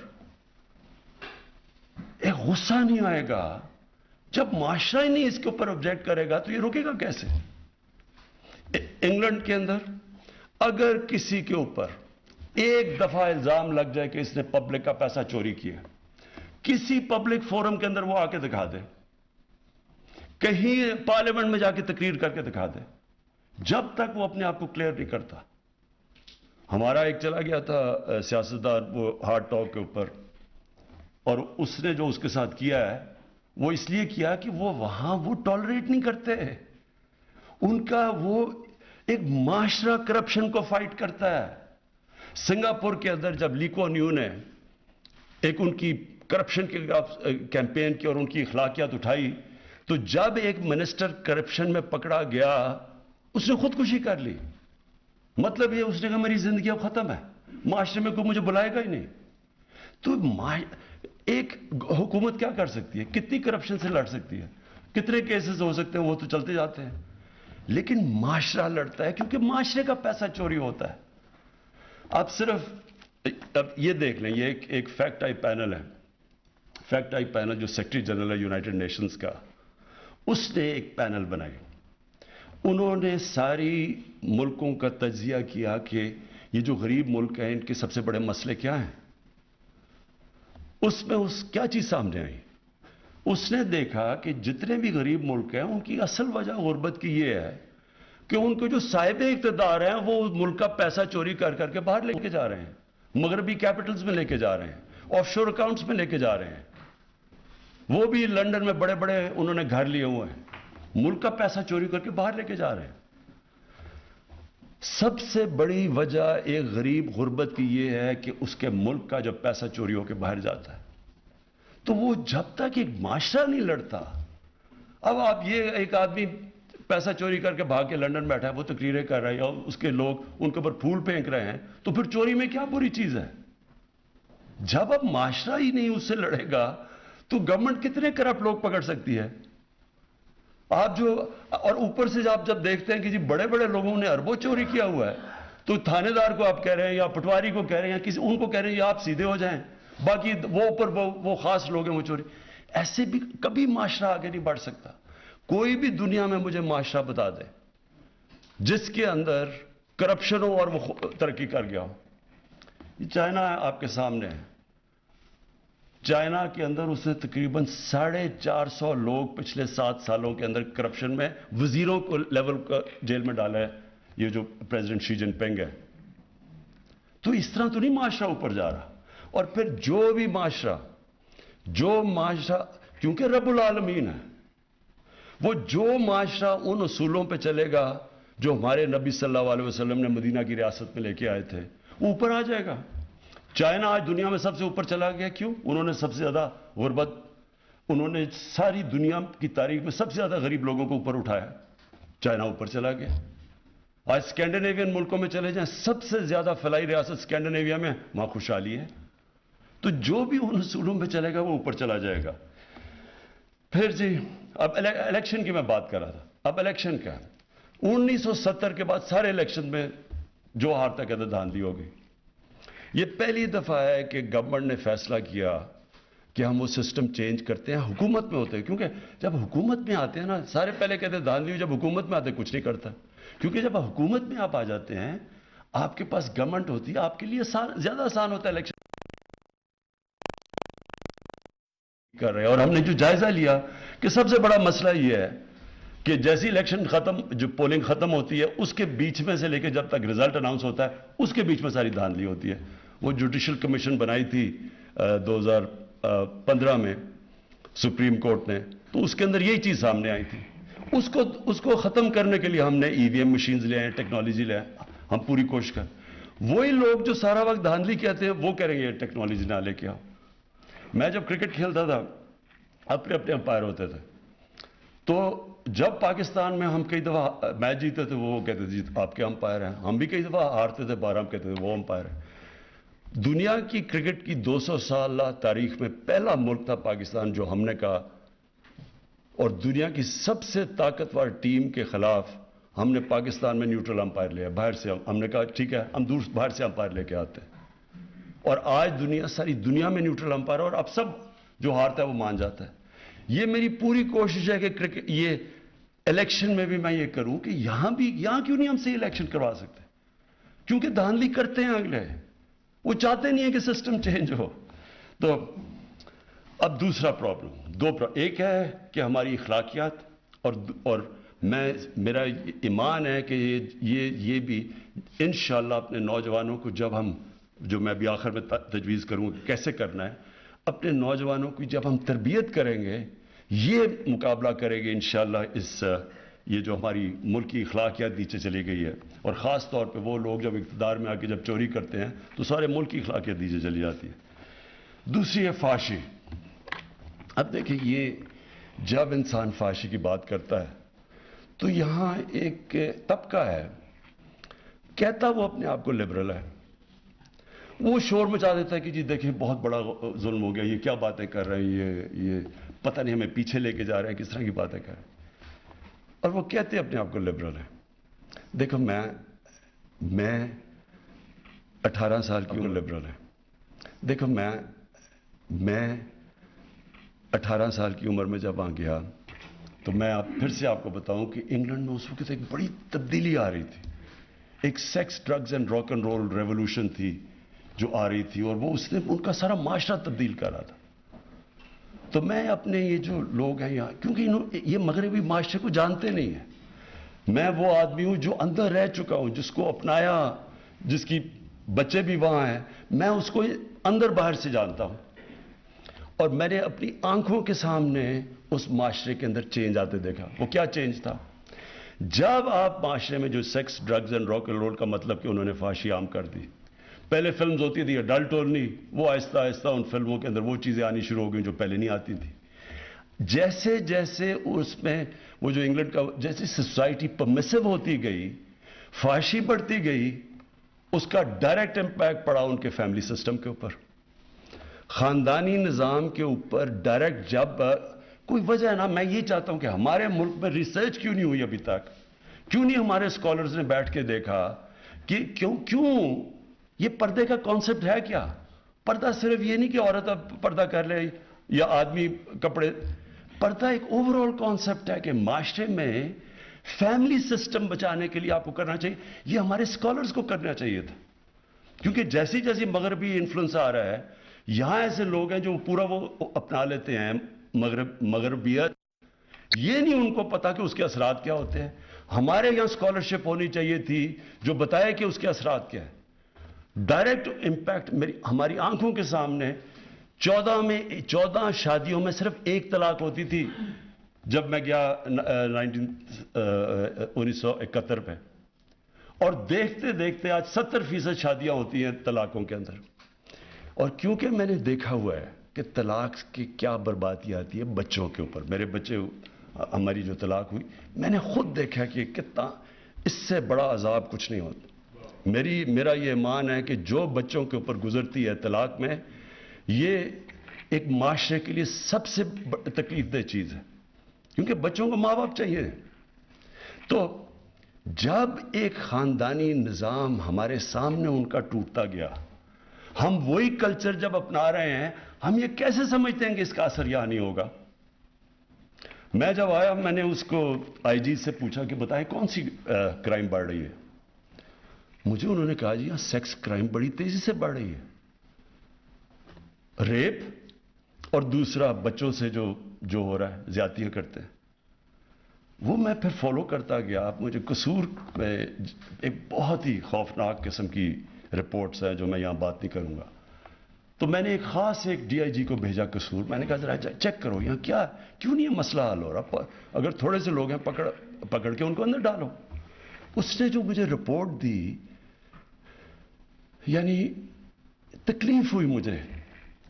ایک غصہ نہیں آئے گا، جب معاشرہ ہی نہیں اس کے اوپر آبجیکٹ کرے گا، تو یہ رکے گا کیسے؟ انگلینڈ کے اندر اگر کسی کے اوپر ایک دفعہ الزام لگ جائے کہ اس نے پبلک کا پیسہ چوری کیا، کسی پبلک فورم کے اندر وہ آ کے دکھا دے، کہیں پارلیمنٹ میں جا کے تقریر کر کے دکھا دے، جب تک وہ اپنے آپ کو کلیئر نہیں کرتا. ہمارا ایک چلا گیا تھا سیاستدار، وہ ہارٹ ٹاک کے اوپر، اور اس نے جو اس کے ساتھ کیا ہے، وہ اس لیے کیا کہ وہ وہاں وہ ٹالریٹ نہیں کرتے. ان کا وہ ایک معاشرہ کرپشن کو فائٹ کرتا ہے. سنگاپور کے اندر جب لی کوان یو نے ایک ان کی کرپشن کے کیمپین کی اور ان کی اخلاقیات اٹھائی، تو جب ایک منسٹر کرپشن میں پکڑا گیا، اس نے خودکشی کر لی. مطلب یہ اس نے کہا میری زندگی اب ختم ہے، معاشرے میں کوئی مجھے بلائے گا ہی نہیں. تو ایک حکومت کیا کر سکتی ہے؟ کتنی کرپشن سے لڑ سکتی ہے؟ کتنے کیسز ہو سکتے ہیں؟ وہ تو چلتے جاتے ہیں. لیکن معاشرہ لڑتا ہے کیونکہ معاشرے کا پیسہ چوری ہوتا ہے. آپ صرف اب یہ دیکھ لیں, یہ ایک فیکٹ آئی پینل ہے, فیکٹ آئی پینل جو سیکرٹری جنرل ہے یونائٹڈ نیشنز کا, اس نے ایک پینل بنائی. انہوں نے ساری ملکوں کا تجزیہ کیا کہ یہ جو غریب ملک ہیں ان کے سب سے بڑے مسئلے کیا ہیں. اس میں کیا چیز سامنے آئی, اس نے دیکھا کہ جتنے بھی غریب ملک ہیں ان کی اصل وجہ غربت کی یہ ہے کہ ان کے جو صاحب اقتدار ہیں وہ ملک کا پیسہ چوری کر کر کے باہر لے کے جا رہے ہیں, مغربی کیپٹلز میں لے کے جا رہے ہیں, آف شور اکاؤنٹس میں لے کے جا رہے ہیں. وہ بھی لنڈن میں بڑے بڑے انہوں نے گھر لیے ہوئے ہیں, ملک کا پیسہ چوری کر کے باہر لے کے جا رہے ہیں. سب سے بڑی وجہ ایک غریب غربت کی یہ ہے کہ اس کے ملک کا جب پیسہ چوری ہو کے باہر جاتا ہے تو وہ جب تک ایک معاشرہ نہیں لڑتا. اب آپ یہ ایک آدمی پیسہ چوری کر کے بھاگ کے لنڈن بیٹھا ہے, وہ تقریریں کر رہا ہے اور اس کے لوگ ان کے اوپر پھول پھینک رہے ہیں, تو پھر چوری میں کیا بری چیز ہے؟ جب اب معاشرہ ہی نہیں اس سے لڑے گا تو گورنمنٹ کتنے کرپٹ لوگ پکڑ سکتی ہے؟ آپ جو اور اوپر سے آپ جب دیکھتے ہیں کہ جی بڑے بڑے لوگوں نے اربوں چوری کیا ہوا ہے, تو تھانے دار کو آپ کہہ رہے ہیں یا پٹواری کو کہہ رہے ہیں یا کسی ان کو کہہ رہے ہیں یا آپ سیدھے ہو جائیں, باقی وہ اوپر وہ خاص لوگ ہیں وہ چوری. ایسے بھی کبھی معاشرہ آگے نہیں بڑھ سکتا. کوئی بھی دنیا میں مجھے معاشرہ بتا دے جس کے اندر کرپشن ہو اور وہ ترقی کر گیا ہو. یہ چائنا آپ کے سامنے ہے. چائنا کے اندر اس نے تقریباً 450 لوگ پچھلے 7 سالوں کے اندر کرپشن میں وزیروں کو لیول کا جیل میں ڈالا ہے, یہ جو پریزیڈنٹ شی جن پنگ ہے. تو اس طرح تو نہیں معاشرہ اوپر جا رہا. اور پھر جو بھی معاشرہ کیونکہ رب العالمین ہے, وہ جو معاشرہ ان اصولوں پہ چلے گا جو ہمارے نبی صلی اللہ علیہ وسلم نے مدینہ کی ریاست میں لے کے آئے تھے, اوپر آ جائے گا. چائنا آج دنیا میں سب سے اوپر چلا گیا. کیوں؟ انہوں نے سب سے زیادہ غربت, انہوں نے ساری دنیا کی تاریخ میں سب سے زیادہ غریب لوگوں کو اوپر اٹھایا. چائنا اوپر چلا گیا. آج اسکینڈینیوین ملکوں میں چلے جائیں, سب سے زیادہ فلاحی ریاست اسکینڈینیویا میں, وہاں خوشحالی ہے. تو جو بھی ان اصولوں پہ چلے گا وہ اوپر چلا جائے گا. پھر جی اب الیکشن کی میں بات کر رہا تھا. اب الیکشن کیا ہے؟ 1970 کے بعد سارے الیکشن میں جو ہارتا کہتے دھاندلی ہو گئی. یہ پہلی دفعہ ہے کہ گورنمنٹ نے فیصلہ کیا کہ ہم وہ سسٹم چینج کرتے ہیں. حکومت میں ہوتے ہیں, کیونکہ جب حکومت میں آتے ہیں نا, سارے پہلے کہتے ہیں دھاندلی, جب حکومت میں آتے کچھ نہیں کرتا. کیونکہ جب حکومت میں آپ آ جاتے ہیں, آپ کے پاس گورنمنٹ ہوتی ہے, آپ کے لیے زیادہ آسان ہوتا ہے الیکشن کر رہے ہیں. اور ہم نے جو جائزہ لیا کہ سب سے بڑا مسئلہ یہ ہے کہ جیسی الیکشن جو پولنگ ختم ہوتی ہے اس کے بیچ میں سے لے کے جب تک رزلٹ اناؤنس ہوتا ہے اس کے بیچ میں ساری دھاندلی ہوتی ہے. وہ جوڈیشل کمیشن بنائی تھی 2015 میں سپریم کورٹ نے, تو اس کے اندر یہی چیز سامنے آئی تھی. اس کو ختم کرنے کے لیے ہم نے EVM مشینز لے آئے, ٹیکنالوجی لے آئے, ہم پوری کوشش کر. وہی لوگ جو سارا وقت دھاندلی کہتے ہیں وہ کہہ رہے ہیں یہ ٹیکنالوجی نہ لے کے آؤ. میں جب کرکٹ کھیلتا تھا اپنے امپائر ہوتے تھے, تو جب پاکستان میں ہم کئی دفعہ میچ جیتے تھے وہ کہتے تھے جی آپ کے امپائر ہیں, ہم بھی کئی دفعہ ہارتے تھے 12, ہم کہتے تھے وہ امپائر ہیں. دنیا کی کرکٹ کی 200 سالہ تاریخ میں پہلا ملک تھا پاکستان جو ہم نے کہا, اور دنیا کی سب سے طاقتور ٹیم کے خلاف ہم نے پاکستان میں نیوٹرل امپائر لیا باہر سے. ہم نے کہا ٹھیک ہے ہم باہر سے امپائر لے کے آتے ہیں, اور آج ساری دنیا میں نیوٹرل امپائر, اور اب سب جو ہارتا ہے وہ مان جاتا ہے. یہ میری پوری کوشش ہے کہ یہ الیکشن میں بھی میں یہ کروں کہ یہاں کیوں نہیں ہم سے الیکشن کروا سکتے, کیونکہ دھاندلی کرتے ہیں اگلے, وہ چاہتے نہیں ہیں کہ سسٹم چینج ہو. تو اب دوسرا پرابلم ایک ہے کہ ہماری اخلاقیات, اور میرا ایمان ہے کہ یہ بھی انشاءاللہ اپنے نوجوانوں کو جو میں بھی آخر میں تجویز کروں کیسے کرنا ہے, اپنے نوجوانوں کی جب ہم تربیت کریں گے, یہ مقابلہ کریں گے انشاءاللہ یہ جو ہماری ملکی اخلاقیات نیچے چلی گئی ہے, اور خاص طور پہ وہ لوگ جب اقتدار میں آ کے جب چوری کرتے ہیں تو سارے ملک کی اخلاقیات نیچے چلی جاتی ہے. دوسری ہے فحاشی. اب دیکھیں یہ جب انسان فحاشی کی بات کرتا ہے تو یہاں ایک طبقہ ہے کہتا وہ اپنے آپ کو لبرل ہے, وہ شور مچا دیتا ہے کہ جی دیکھیں بہت بڑا ظلم ہو گیا, یہ کیا باتیں کر رہے ہیں, یہ پتہ نہیں ہمیں پیچھے لے کے جا رہے ہیں, کس طرح کی باتیں کر رہے ہیں. اور وہ کہتے ہیں اپنے آپ کو لبرل ہیں. دیکھو میں 18 سال کی عمر لبرل ہے. دیکھو میں 18 سال کی عمر میں جب وہاں گیا تو میں پھر سے آپ کو بتاؤں کہ انگلینڈ میں اس وقت ایک بڑی تبدیلی آ رہی تھی. ایک sex drugs and rock and roll revolution تھی جو آ رہی تھی, اور وہ اس نے ان کا سارا معاشرہ تبدیل کر رہا تھا. تو میں اپنے یہ جو لوگ ہیں یہاں, کیونکہ یہ مغربی معاشرے کو جانتے نہیں ہیں, میں وہ آدمی ہوں جو اندر رہ چکا ہوں, جس کو اپنایا, جس کی بچے بھی وہاں ہیں, میں اس کو اندر باہر سے جانتا ہوں. اور میں نے اپنی آنکھوں کے سامنے اس معاشرے کے اندر چینج آتے دیکھا. وہ کیا چینج تھا؟ جب آپ معاشرے میں جو sex drugs and rock and roll کا مطلب کہ انہوں نے فحاشی عام کر دی. پہلے فلمز ہوتی تھی اڈلٹ اونلی, وہ آہستہ آہستہ ان فلموں کے اندر وہ چیزیں آنی شروع ہو گئیں جو پہلے نہیں آتی تھی. جیسے جیسے اس میں وہ جو انگلینڈ کا جیسے سوسائٹی پرمیسو ہوتی گئی, فحاشی بڑھتی گئی, اس کا ڈائریکٹ امپیکٹ پڑا ان کے فیملی سسٹم کے اوپر, خاندانی نظام کے اوپر ڈائریکٹ. جب کوئی وجہ ہے نا, میں یہ چاہتا ہوں کہ ہمارے ملک میں ریسرچ کیوں نہیں ہوئی ابھی تک, کیوں نہیں ہمارے اسکالرز نے بیٹھ کے دیکھا کہ کیوں یہ پردے کا کانسیپٹ ہے کیا. پردہ صرف یہ نہیں کہ عورت اب پردہ کر لے یا آدمی کپڑے, پردہ ایک اوور آل کانسیپٹ ہے کہ معاشرے میں فیملی سسٹم بچانے کے لیے آپ کو کرنا چاہیے. یہ ہمارے اسکالرز کو کرنا چاہیے تھا, کیونکہ جیسی جیسی مغربی انفلوئنس آ رہا ہے, یہاں ایسے لوگ ہیں جو پورا وہ اپنا لیتے ہیں مغربیت, یہ نہیں ان کو پتا کہ اس کے اثرات کیا ہوتے ہیں. ہمارے یہاں اسکالرشپ ہونی چاہیے تھی جو بتائے کہ اس کے اثرات کیا ہے. ڈائریکٹ امپیکٹ ہماری آنکھوں کے سامنے 14 شادیوں میں صرف ایک طلاق ہوتی تھی جب میں گیا 1971 پہ, اور دیکھتے دیکھتے آج 70% شادیاں ہوتی ہیں طلاقوں کے اندر. اور کیونکہ میں نے دیکھا ہوا ہے کہ طلاق کی کیا بربادی آتی ہے بچوں کے اوپر. میرے بچے, ہماری جو طلاق ہوئی, میں نے خود دیکھا کہ کتنا اس سے بڑا عذاب کچھ نہیں ہوتا. میرا یہ ایمان ہے کہ جو بچوں کے اوپر گزرتی ہے طلاق میں, یہ ایک معاشرے کے لیے سب سے تکلیف دہ چیز ہے, کیونکہ بچوں کو ماں باپ چاہیے. تو جب ایک خاندانی نظام ہمارے سامنے ان کا ٹوٹتا گیا, ہم وہی کلچر جب اپنا رہے ہیں, ہم یہ کیسے سمجھتے ہیں کہ اس کا اثر یہاں نہیں ہوگا. میں جب آیا, میں نے اس کو آئی جی سے پوچھا کہ بتائیں کون سی کرائم بڑھ رہی ہے. مجھے انہوں نے کہا جی یہاں سیکس کرائم بڑی تیزی سے بڑھ رہی ہے, ریپ اور دوسرا بچوں سے جو ہو رہا ہے, زیادتیاں کرتے ہیں. وہ میں پھر فالو کرتا گیا. آپ مجھے قصور میں ایک بہت ہی خوفناک قسم کی رپورٹس ہیں جو میں یہاں بات نہیں کروں گا. تو میں نے ایک خاص ڈی آئی جی کو بھیجا قصور. میں نے کہا ذرا چیک کرو یہاں کیوں نہیں یہ مسئلہ حل ہو رہا, اگر تھوڑے سے لوگ ہیں پکڑ کے ان کو اندر ڈالو. اس نے جو مجھے رپورٹ دی, یعنی تکلیف ہوئی مجھے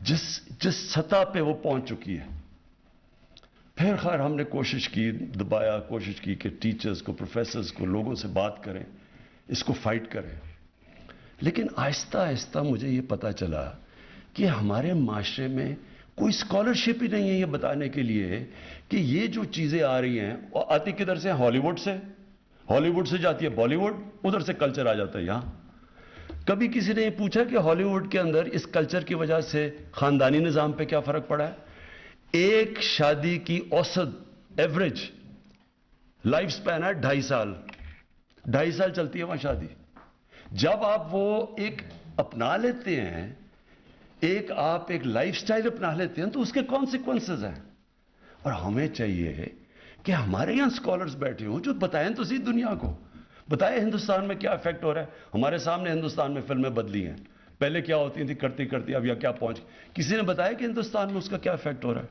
جس سطح پہ وہ پہنچ چکی ہے. پھر خیر ہم نے کوشش کی, کوشش کی کہ ٹیچرز کو, پروفیسرز کو, لوگوں سے بات کریں, اس کو فائٹ کریں. لیکن آہستہ آہستہ مجھے یہ پتا چلا کہ ہمارے معاشرے میں کوئی اسکالرشپ ہی نہیں ہے یہ بتانے کے لیے کہ یہ جو چیزیں آ رہی ہیں, اور آتی کدھر سے, ہالی ووڈ سے جاتی ہے بالی ووڈ, ادھر سے کلچر آ جاتا ہے یہاں. کبھی کسی نے یہ پوچھا کہ ہالی ووڈ کے اندر اس کلچر کی وجہ سے خاندانی نظام پہ کیا فرق پڑا ہے؟ ایک شادی کی اوسط ایوریج لائف سپین ہے 2.5 سال. 2.5 سال چلتی ہے وہاں شادی. جب آپ وہ ایک اپنا لیتے ہیں, آپ ایک لائف سٹائل اپنا لیتے ہیں, تو اس کے کانسیکوینسز ہیں. اور ہمیں چاہیے کہ ہمارے یہاں اسکالرز بیٹھے ہوں جو بتائیں تو صحیح دنیا کو, بتائیں ہندوستان میں کیا افیکٹ ہو رہا ہے. ہمارے سامنے ہندوستان میں فلمیں بدلی ہیں, پہلے کیا ہوتی تھی کرتی اب یا کیا پہنچ, کسی نے بتایا کہ ہندوستان میں اس کا کیا افیکٹ ہو رہا ہے.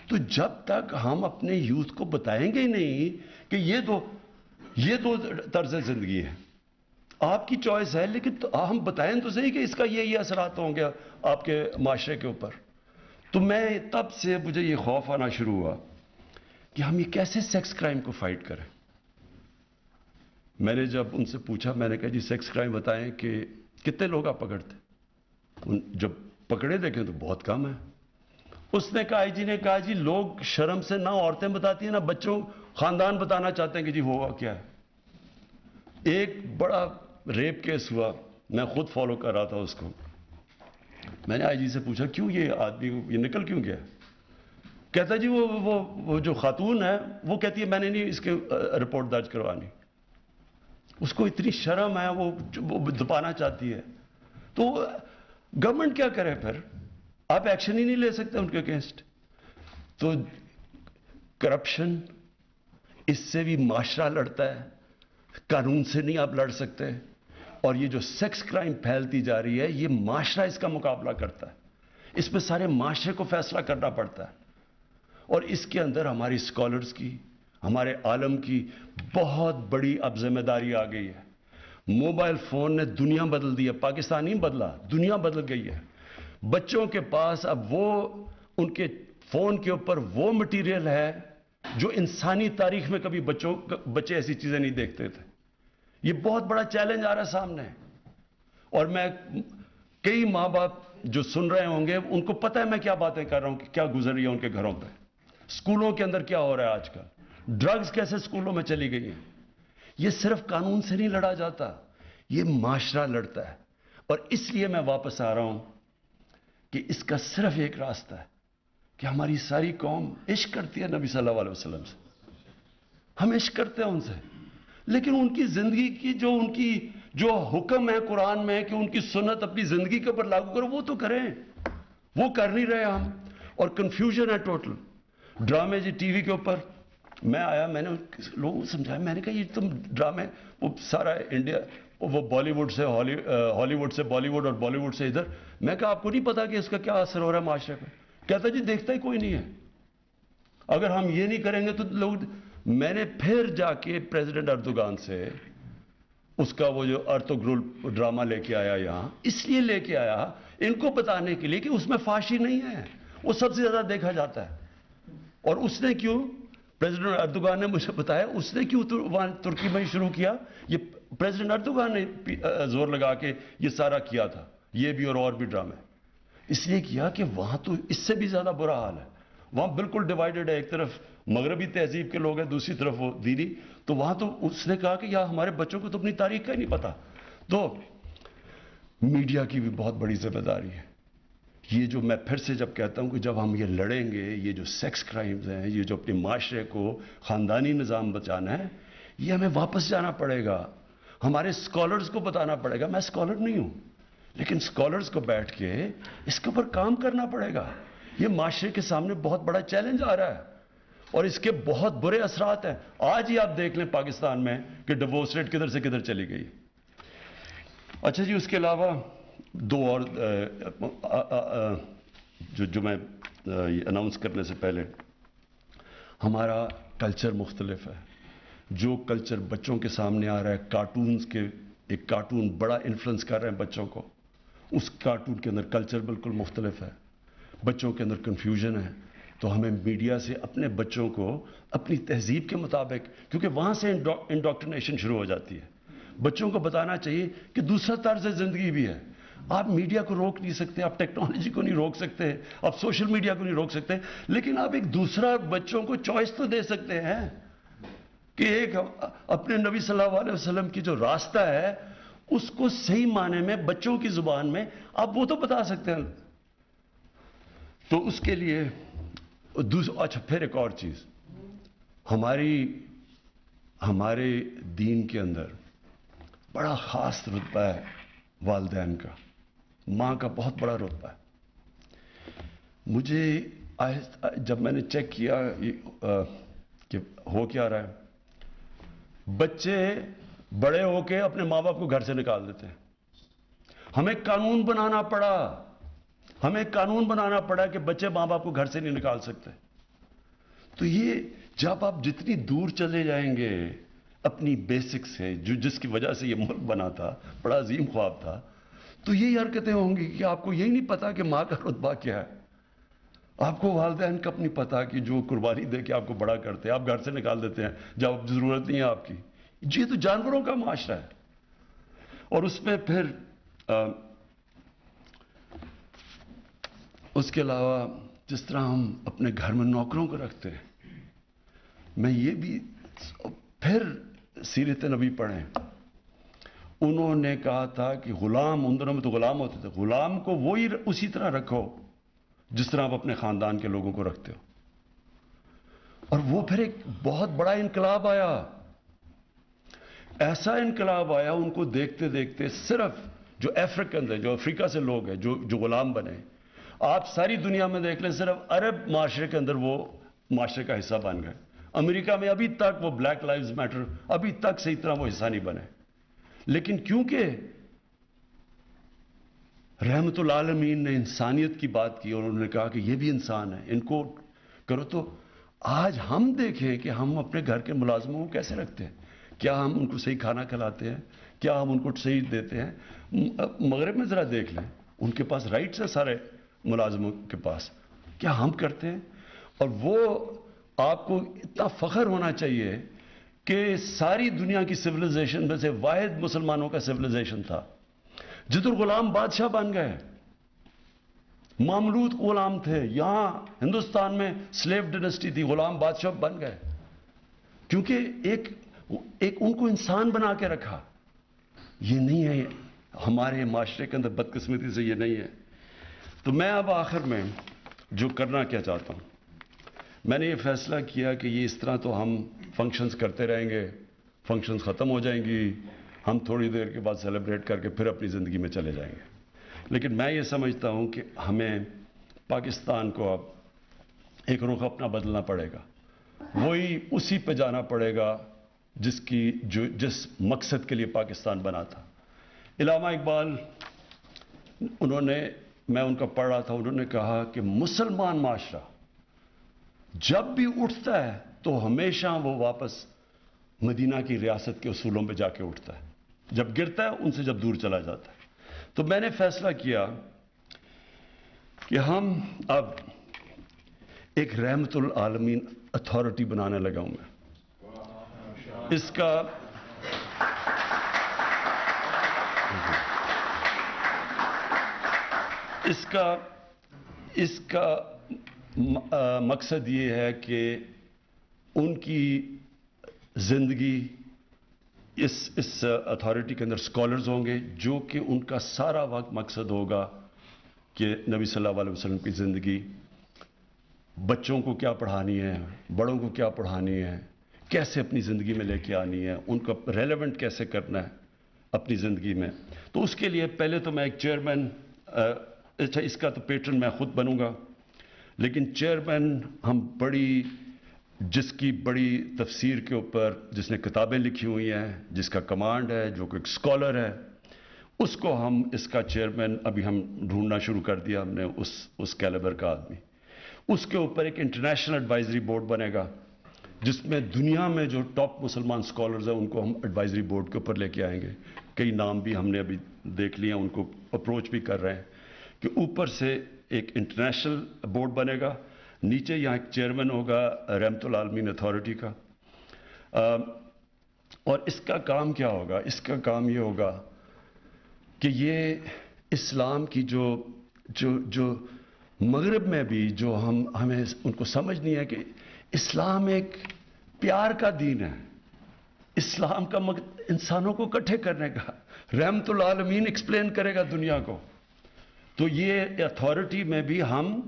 تو جب تک ہم اپنے یوتھ کو بتائیں گے نہیں کہ یہ دو طرز زندگی ہے, آپ کی چوائس ہے, لیکن ہم بتائیں تو صحیح کہ اس کا یہ اثرات ہوں گے آپ کے معاشرے کے اوپر. تو میں تب سے مجھے یہ خوف آنا شروع ہوا کہ ہم یہ کیسے سیکس کرائم کو فائٹ کریں. میں نے جب ان سے پوچھا, میں نے کہا جی سیکس کرائم بتائیں کہ کتنے لوگ آپ پکڑتے؟ جب پکڑے دیکھیں تو بہت کم ہے. اس نے کہا, آئی جی نے کہا, جی لوگ شرم سے نہ عورتیں بتاتی ہیں نہ بچوں, خاندان بتانا چاہتے ہیں کہ جی ہوگا کیا ہے. ایک بڑا ریپ کیس ہوا, میں خود فالو کر رہا تھا اس کو. میں نے آئی جی سے پوچھا کیوں یہ آدمی یہ نکل کیوں گیا؟ کہتا جی وہ جو خاتون ہے وہ کہتی ہے میں نے نہیں اس کے رپورٹ درج کروانی. اس کو اتنی شرم ہے, وہ دبانا چاہتی ہے. تو گورنمنٹ کیا کرے پھر؟ آپ ایکشن ہی نہیں لے سکتے ان کے اگینسٹ. تو کرپشن, اس سے بھی معاشرہ لڑتا ہے, قانون سے نہیں آپ لڑ سکتے. اور یہ جو سیکس کرائم پھیلتی جا رہی ہے, یہ معاشرہ اس کا مقابلہ کرتا ہے. اس میں سارے معاشرے کو فیصلہ کرنا پڑتا ہے. اور اس کے اندر ہماری اسکالرز کی, ہمارے عالم کی بہت بڑی اب ذمہ داری آ گئی ہے. موبائل فون نے دنیا بدل دی ہے, پاکستان نہیں بدلا, دنیا بدل گئی ہے. بچوں کے پاس اب وہ ان کے فون کے اوپر وہ مٹیریل ہے جو انسانی تاریخ میں کبھی بچے ایسی چیزیں نہیں دیکھتے تھے. یہ بہت بڑا چیلنج آ رہا ہے سامنے. اور میں کئی ماں باپ جو سن رہے ہوں گے ان کو پتہ ہے میں کیا باتیں کر رہا ہوں کہ کیا گزر رہی ہے ان کے گھروں پہ. اسکولوں کے اندر کیا ہو رہا ہے آج کل, ڈرگز کیسے اسکولوں میں چلی گئی ہیں. یہ صرف قانون سے نہیں لڑا جاتا, یہ معاشرہ لڑتا ہے. اور اس لیے میں واپس آ رہا ہوں کہ اس کا صرف ایک راستہ ہے کہ ہماری ساری قوم عشق کرتی ہے نبی صلی اللہ علیہ وسلم سے. ہم عشق کرتے ہیں ان سے, لیکن ان کی زندگی کی جو حکم ہے قرآن میں کہ ان کی سنت اپنی زندگی کے اوپر لاگو کرو, وہ تو کریں. وہ کر نہیں رہے ہم. اور کنفیوژن ہے ٹوٹل. ڈرامے جی ٹی وی کے اوپر میں آیا, میں نے لوگوں کو سمجھایا, میں نے کہا یہ تم ڈرامے, وہ سارا انڈیا, وہ بالی ووڈ سے ہالی ووڈ سے بالی ووڈ اور بالی ووڈ سے ادھر. میں کہا آپ کو نہیں پتا کہ اس کا کیا اثر ہو رہا ہے معاشرے پہ؟ کہتا جی دیکھتا ہی کوئی نہیں ہے. اگر ہم یہ نہیں کریں گے تو لوگ. میں نے پھر جا کے پریزیڈنٹ اردوغان سے اس کا وہ جو ارتو گرل ڈرامہ لے کے آیا یہاں, اس لیے لے کے آیا ان کو بتانے کے لیے کہ اس میں فحاشی نہیں ہے, وہ سب سے زیادہ دیکھا جاتا ہے. اور اس نے کیوں, پریزیڈنٹ اردوغان نے مجھے بتایا, اس نے کیوں وہاں ترکی میں شروع کیا, یہ پریزیڈنٹ اردوغان نے زور لگا کے یہ سارا کیا تھا, یہ بھی اور بھی ڈرامے. اس لیے کیا کہ وہاں تو اس سے بھی زیادہ برا حال ہے. وہاں بالکل ڈیوائیڈڈ ہے, ایک طرف مغربی تہذیب کے لوگ ہیں, دوسری طرف وہ دینی. تو وہاں تو اس نے کہا کہ یار ہمارے بچوں کو تو اپنی تاریخ کا ہی نہیں پتا. تو میڈیا کی بھی بہت بڑی ذمہ داری ہے. یہ جو میں پھر سے جب کہتا ہوں کہ جب ہم یہ لڑیں گے, یہ جو سیکس کرائمز ہیں, یہ جو اپنے معاشرے کو خاندانی نظام بچانا ہے, یہ ہمیں واپس جانا پڑے گا. ہمارے اسکالرز کو بتانا پڑے گا. میں اسکالر نہیں ہوں, لیکن اسکالرز کو بیٹھ کے اس کے اوپر کام کرنا پڑے گا. یہ معاشرے کے سامنے بہت بڑا چیلنج آ رہا ہے اور اس کے بہت برے اثرات ہیں. آج ہی آپ دیکھ لیں پاکستان میں کہ ڈیورس ریٹ کدھر سے کدھر چلی گئی. اچھا جی, اس کے علاوہ دو اور جو میں اناؤنس کرنے سے پہلے, ہمارا کلچر مختلف ہے. جو کلچر بچوں کے سامنے آ رہا ہے, کارٹونز کے, ایک کارٹون بڑا انفلوئنس کر رہے ہیں بچوں کو, اس کارٹون کے اندر کلچر بالکل مختلف ہے. بچوں کے اندر کنفیوژن ہے. تو ہمیں میڈیا سے اپنے بچوں کو اپنی تہذیب کے مطابق, کیونکہ وہاں سے انڈوکٹرینیشن شروع ہو جاتی ہے, بچوں کو بتانا چاہیے کہ دوسرا طرز زندگی بھی ہے. آپ میڈیا کو روک نہیں سکتے, آپ ٹیکنالوجی کو نہیں روک سکتے, آپ سوشل میڈیا کو نہیں روک سکتے, لیکن آپ ایک دوسرا بچوں کو چوائس تو دے سکتے ہیں کہ ایک اپنے نبی صلی اللہ علیہ وسلم کی جو راستہ ہے اس کو صحیح معنی میں بچوں کی زبان میں آپ وہ تو بتا سکتے ہیں. تو اس کے لیے اچھا, پھر ایک اور چیز, ہمارے دین کے اندر بڑا خاص رتبہ ہے والدین کا, ماں کا بہت بڑا رتبہ ہے. مجھے جب میں نے چیک کیا کہ ہو کیا رہا ہے, بچے بڑے ہو کے اپنے ماں باپ کو گھر سے نکال دیتے ہیں. ہمیں قانون بنانا پڑا کہ بچے ماں باپ کو گھر سے نہیں نکال سکتے. تو یہ جب آپ جتنی دور چلے جائیں گے اپنی بیسک سے, جس کی وجہ سے یہ ملک بنا تھا, بڑا عظیم خواب تھا, تو یہی حرکتیں ہوں گی کہ آپ کو یہی نہیں پتا کہ ماں کا رتبہ کیا ہے. آپ کو والدین کا نہیں پتا کہ جو قربانی دے کے آپ کو بڑا کرتے ہیں, آپ گھر سے نکال دیتے ہیں جب ضرورت نہیں ہے آپ کی. یہ تو جانوروں کا معاشرہ ہے. اور اس میں پھر اس کے علاوہ جس طرح ہم اپنے گھر میں نوکروں کو رکھتے ہیں, میں یہ بھی پھر سیرت نبی پڑھیں. انہوں نے کہا تھا کہ غلام، ان دنوں میں تو غلام ہوتے تھے، غلام کو وہی اسی طرح رکھو جس طرح آپ اپنے خاندان کے لوگوں کو رکھتے ہو. اور وہ پھر ایک بہت بڑا انقلاب آیا، ایسا انقلاب آیا ان کو دیکھتے دیکھتے. صرف جو افریقن ہیں، جو افریقہ سے لوگ ہیں جو غلام بنے، آپ ساری دنیا میں دیکھ لیں، صرف عرب معاشرے کے اندر وہ معاشرے کا حصہ بن گئے. امریکہ میں ابھی تک وہ بلیک لائیوز میٹر ابھی تک صحیح طرح وہ حصہ نہیں بنے. لیکن کیونکہ رحمت العالمین نے انسانیت کی بات کی اور انہوں نے کہا کہ یہ بھی انسان ہے، ان کو کرو، تو آج ہم دیکھیں کہ ہم اپنے گھر کے ملازموں کو کیسے رکھتے ہیں. کیا ہم ان کو صحیح کھانا کھلاتے ہیں؟ کیا ہم ان کو صحیح دیتے ہیں؟ مغرب میں ذرا دیکھ لیں، ان کے پاس رائٹس ہیں سارے ملازموں کے پاس. کیا ہم کرتے ہیں؟ اور وہ آپ کو اتنا فخر ہونا چاہیے کہ ساری دنیا کی سویلائزیشن میں سے واحد مسلمانوں کا سویلائزیشن تھا جدھر غلام بادشاہ بن گئے. مملوک غلام تھے، یہاں ہندوستان میں سلیو ڈائنسٹی تھی، غلام بادشاہ بن گئے کیونکہ ایک ان کو انسان بنا کے رکھا. یہ نہیں ہے ہمارے معاشرے کے اندر، بدقسمتی سے یہ نہیں ہے. تو میں اب آخر میں جو کرنا کیا چاہتا ہوں، میں نے یہ فیصلہ کیا کہ یہ اس طرح تو ہم فنکشنز کرتے رہیں گے، فنکشنز ختم ہو جائیں گی، ہم تھوڑی دیر کے بعد سیلیبریٹ کر کے پھر اپنی زندگی میں چلے جائیں گے. لیکن میں یہ سمجھتا ہوں کہ ہمیں پاکستان کو اب ایک رخ اپنا بدلنا پڑے گا، وہی اسی پہ جانا پڑے گا جس مقصد کے لیے پاکستان بنا تھا. علامہ اقبال، میں ان کا پڑھ رہا تھا، انہوں نے کہا کہ مسلمان معاشرہ جب بھی اٹھتا ہے تو ہمیشہ وہ واپس مدینہ کی ریاست کے اصولوں پہ جا کے اٹھتا ہے، جب گرتا ہے ان سے جب دور چلا جاتا ہے. تو میں نے فیصلہ کیا کہ ہم اب ایک رحمت العالمین اتھارٹی بنانے لگا ہوں. میں اس کا مقصد یہ ہے کہ ان کی زندگی اس اتھارٹی کے اندر اسکالرز ہوں گے جو کہ ان کا سارا وقت مقصد ہوگا کہ نبی صلی اللہ علیہ وسلم کی زندگی، بچوں کو کیا پڑھانی ہے، بڑوں کو کیا پڑھانی ہے، کیسے اپنی زندگی میں لے کے آنی ہے، ان کو ریلیونٹ کیسے کرنا ہے اپنی زندگی میں. تو اس کے لیے پہلے تو میں ایک چیئرمین، اچھا اس کا تو پیٹرن میں خود بنوں گا، لیکن چیئرمین ہم جس کی بڑی تفسیر کے اوپر جس نے کتابیں لکھی ہوئی ہیں، جس کا کمانڈ ہے، جو کہ ایک اسکالر ہے، اس کو ہم اس کا چیئرمین ابھی ہم ڈھونڈنا شروع کر دیا ہم نے، اس کیلیبر کا آدمی. اس کے اوپر ایک انٹرنیشنل ایڈوائزری بورڈ بنے گا جس میں دنیا میں جو ٹاپ مسلمان اسکالرز ہیں ان کو ہم ایڈوائزری بورڈ کے اوپر لے کے آئیں گے. کئی نام بھی ہم نے ابھی دیکھ لیے ہیں، ان کو اپروچ بھی کر رہے ہیں کہ اوپر سے ایک انٹرنیشنل بورڈ بنے گا، نیچے یہاں ایک چیئرمین ہوگا رحمت العالمین اتھارٹی کا. اور اس کا کام کیا ہوگا؟ اس کا کام یہ ہوگا کہ یہ اسلام کی جو مغرب میں بھی جو ہمیں ان کو سمجھ نہیں ہے کہ اسلام ایک پیار کا دین ہے، اسلام کا انسانوں کو اکٹھے کرنے کا. رحمت العالمین ایکسپلین کرے گا دنیا کو. تو یہ اتھارٹی میں بھی ہم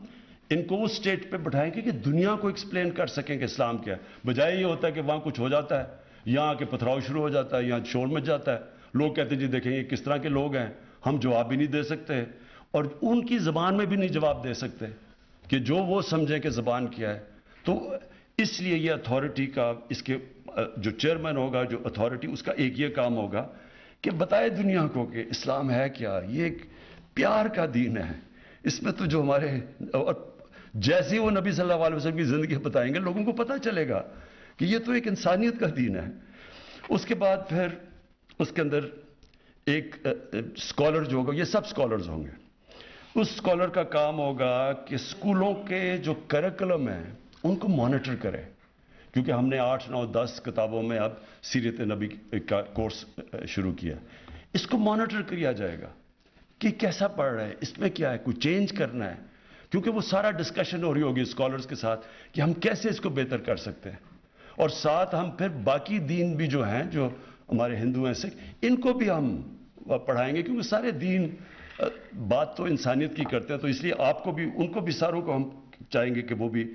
ان کو اس اسٹیج پہ بٹھائیں گے کہ دنیا کو ایکسپلین کر سکیں کہ اسلام کیا ہے. بجائے یہ ہوتا ہے کہ وہاں کچھ ہو جاتا ہے، یہاں کے پتھراؤ شروع ہو جاتا ہے، یہاں شور مچ جاتا ہے، لوگ کہتے ہیں جی دیکھیں یہ کس طرح کے لوگ ہیں، ہم جواب بھی نہیں دے سکتے اور ان کی زبان میں بھی نہیں جواب دے سکتے کہ جو وہ سمجھیں کہ زبان کیا ہے. تو اس لیے یہ اتھارٹی کا، اس کے جو چیئرمین ہوگا، جو اتھارٹی، اس کا ایک یہ کام ہوگا کہ بتائے دنیا کو کہ اسلام ہے کیا. یہ ایک پیار کا دین ہے، اس میں تو جو ہمارے جیسے وہ نبی صلی اللہ علیہ وسلم کی زندگی بتائیں گے لوگوں کو پتہ چلے گا کہ یہ تو ایک انسانیت کا دین ہے. اس کے بعد پھر اس کے اندر ایک اسکالر جو ہوگا، یہ سب اسکالرز ہوں گے. اس اسکالر کا کام ہوگا کہ اسکولوں کے جو کریکولم ہیں ان کو مانیٹر کرے، کیونکہ ہم نے 8، 9، 10 کتابوں میں اب سیرت نبی کا کورس شروع کیا. اس کو مانیٹر کیا جائے گا کہ کیسا پڑھ رہا ہے، اس میں کیا ہے، کوئی چینج کرنا ہے، کیونکہ وہ سارا ڈسکشن ہو رہی ہوگی اسکالرز کے ساتھ کہ ہم کیسے اس کو بہتر کر سکتے ہیں. اور ساتھ ہم پھر باقی دین بھی جو ہیں، جو ہمارے ہندو ہیں، سکھ، ان کو بھی ہم پڑھائیں گے، کیونکہ سارے دین بات تو انسانیت کی کرتے ہیں، تو اس لیے آپ کو بھی، ان کو بھی، ساروں کو ہم چاہیں گے کہ وہ بھی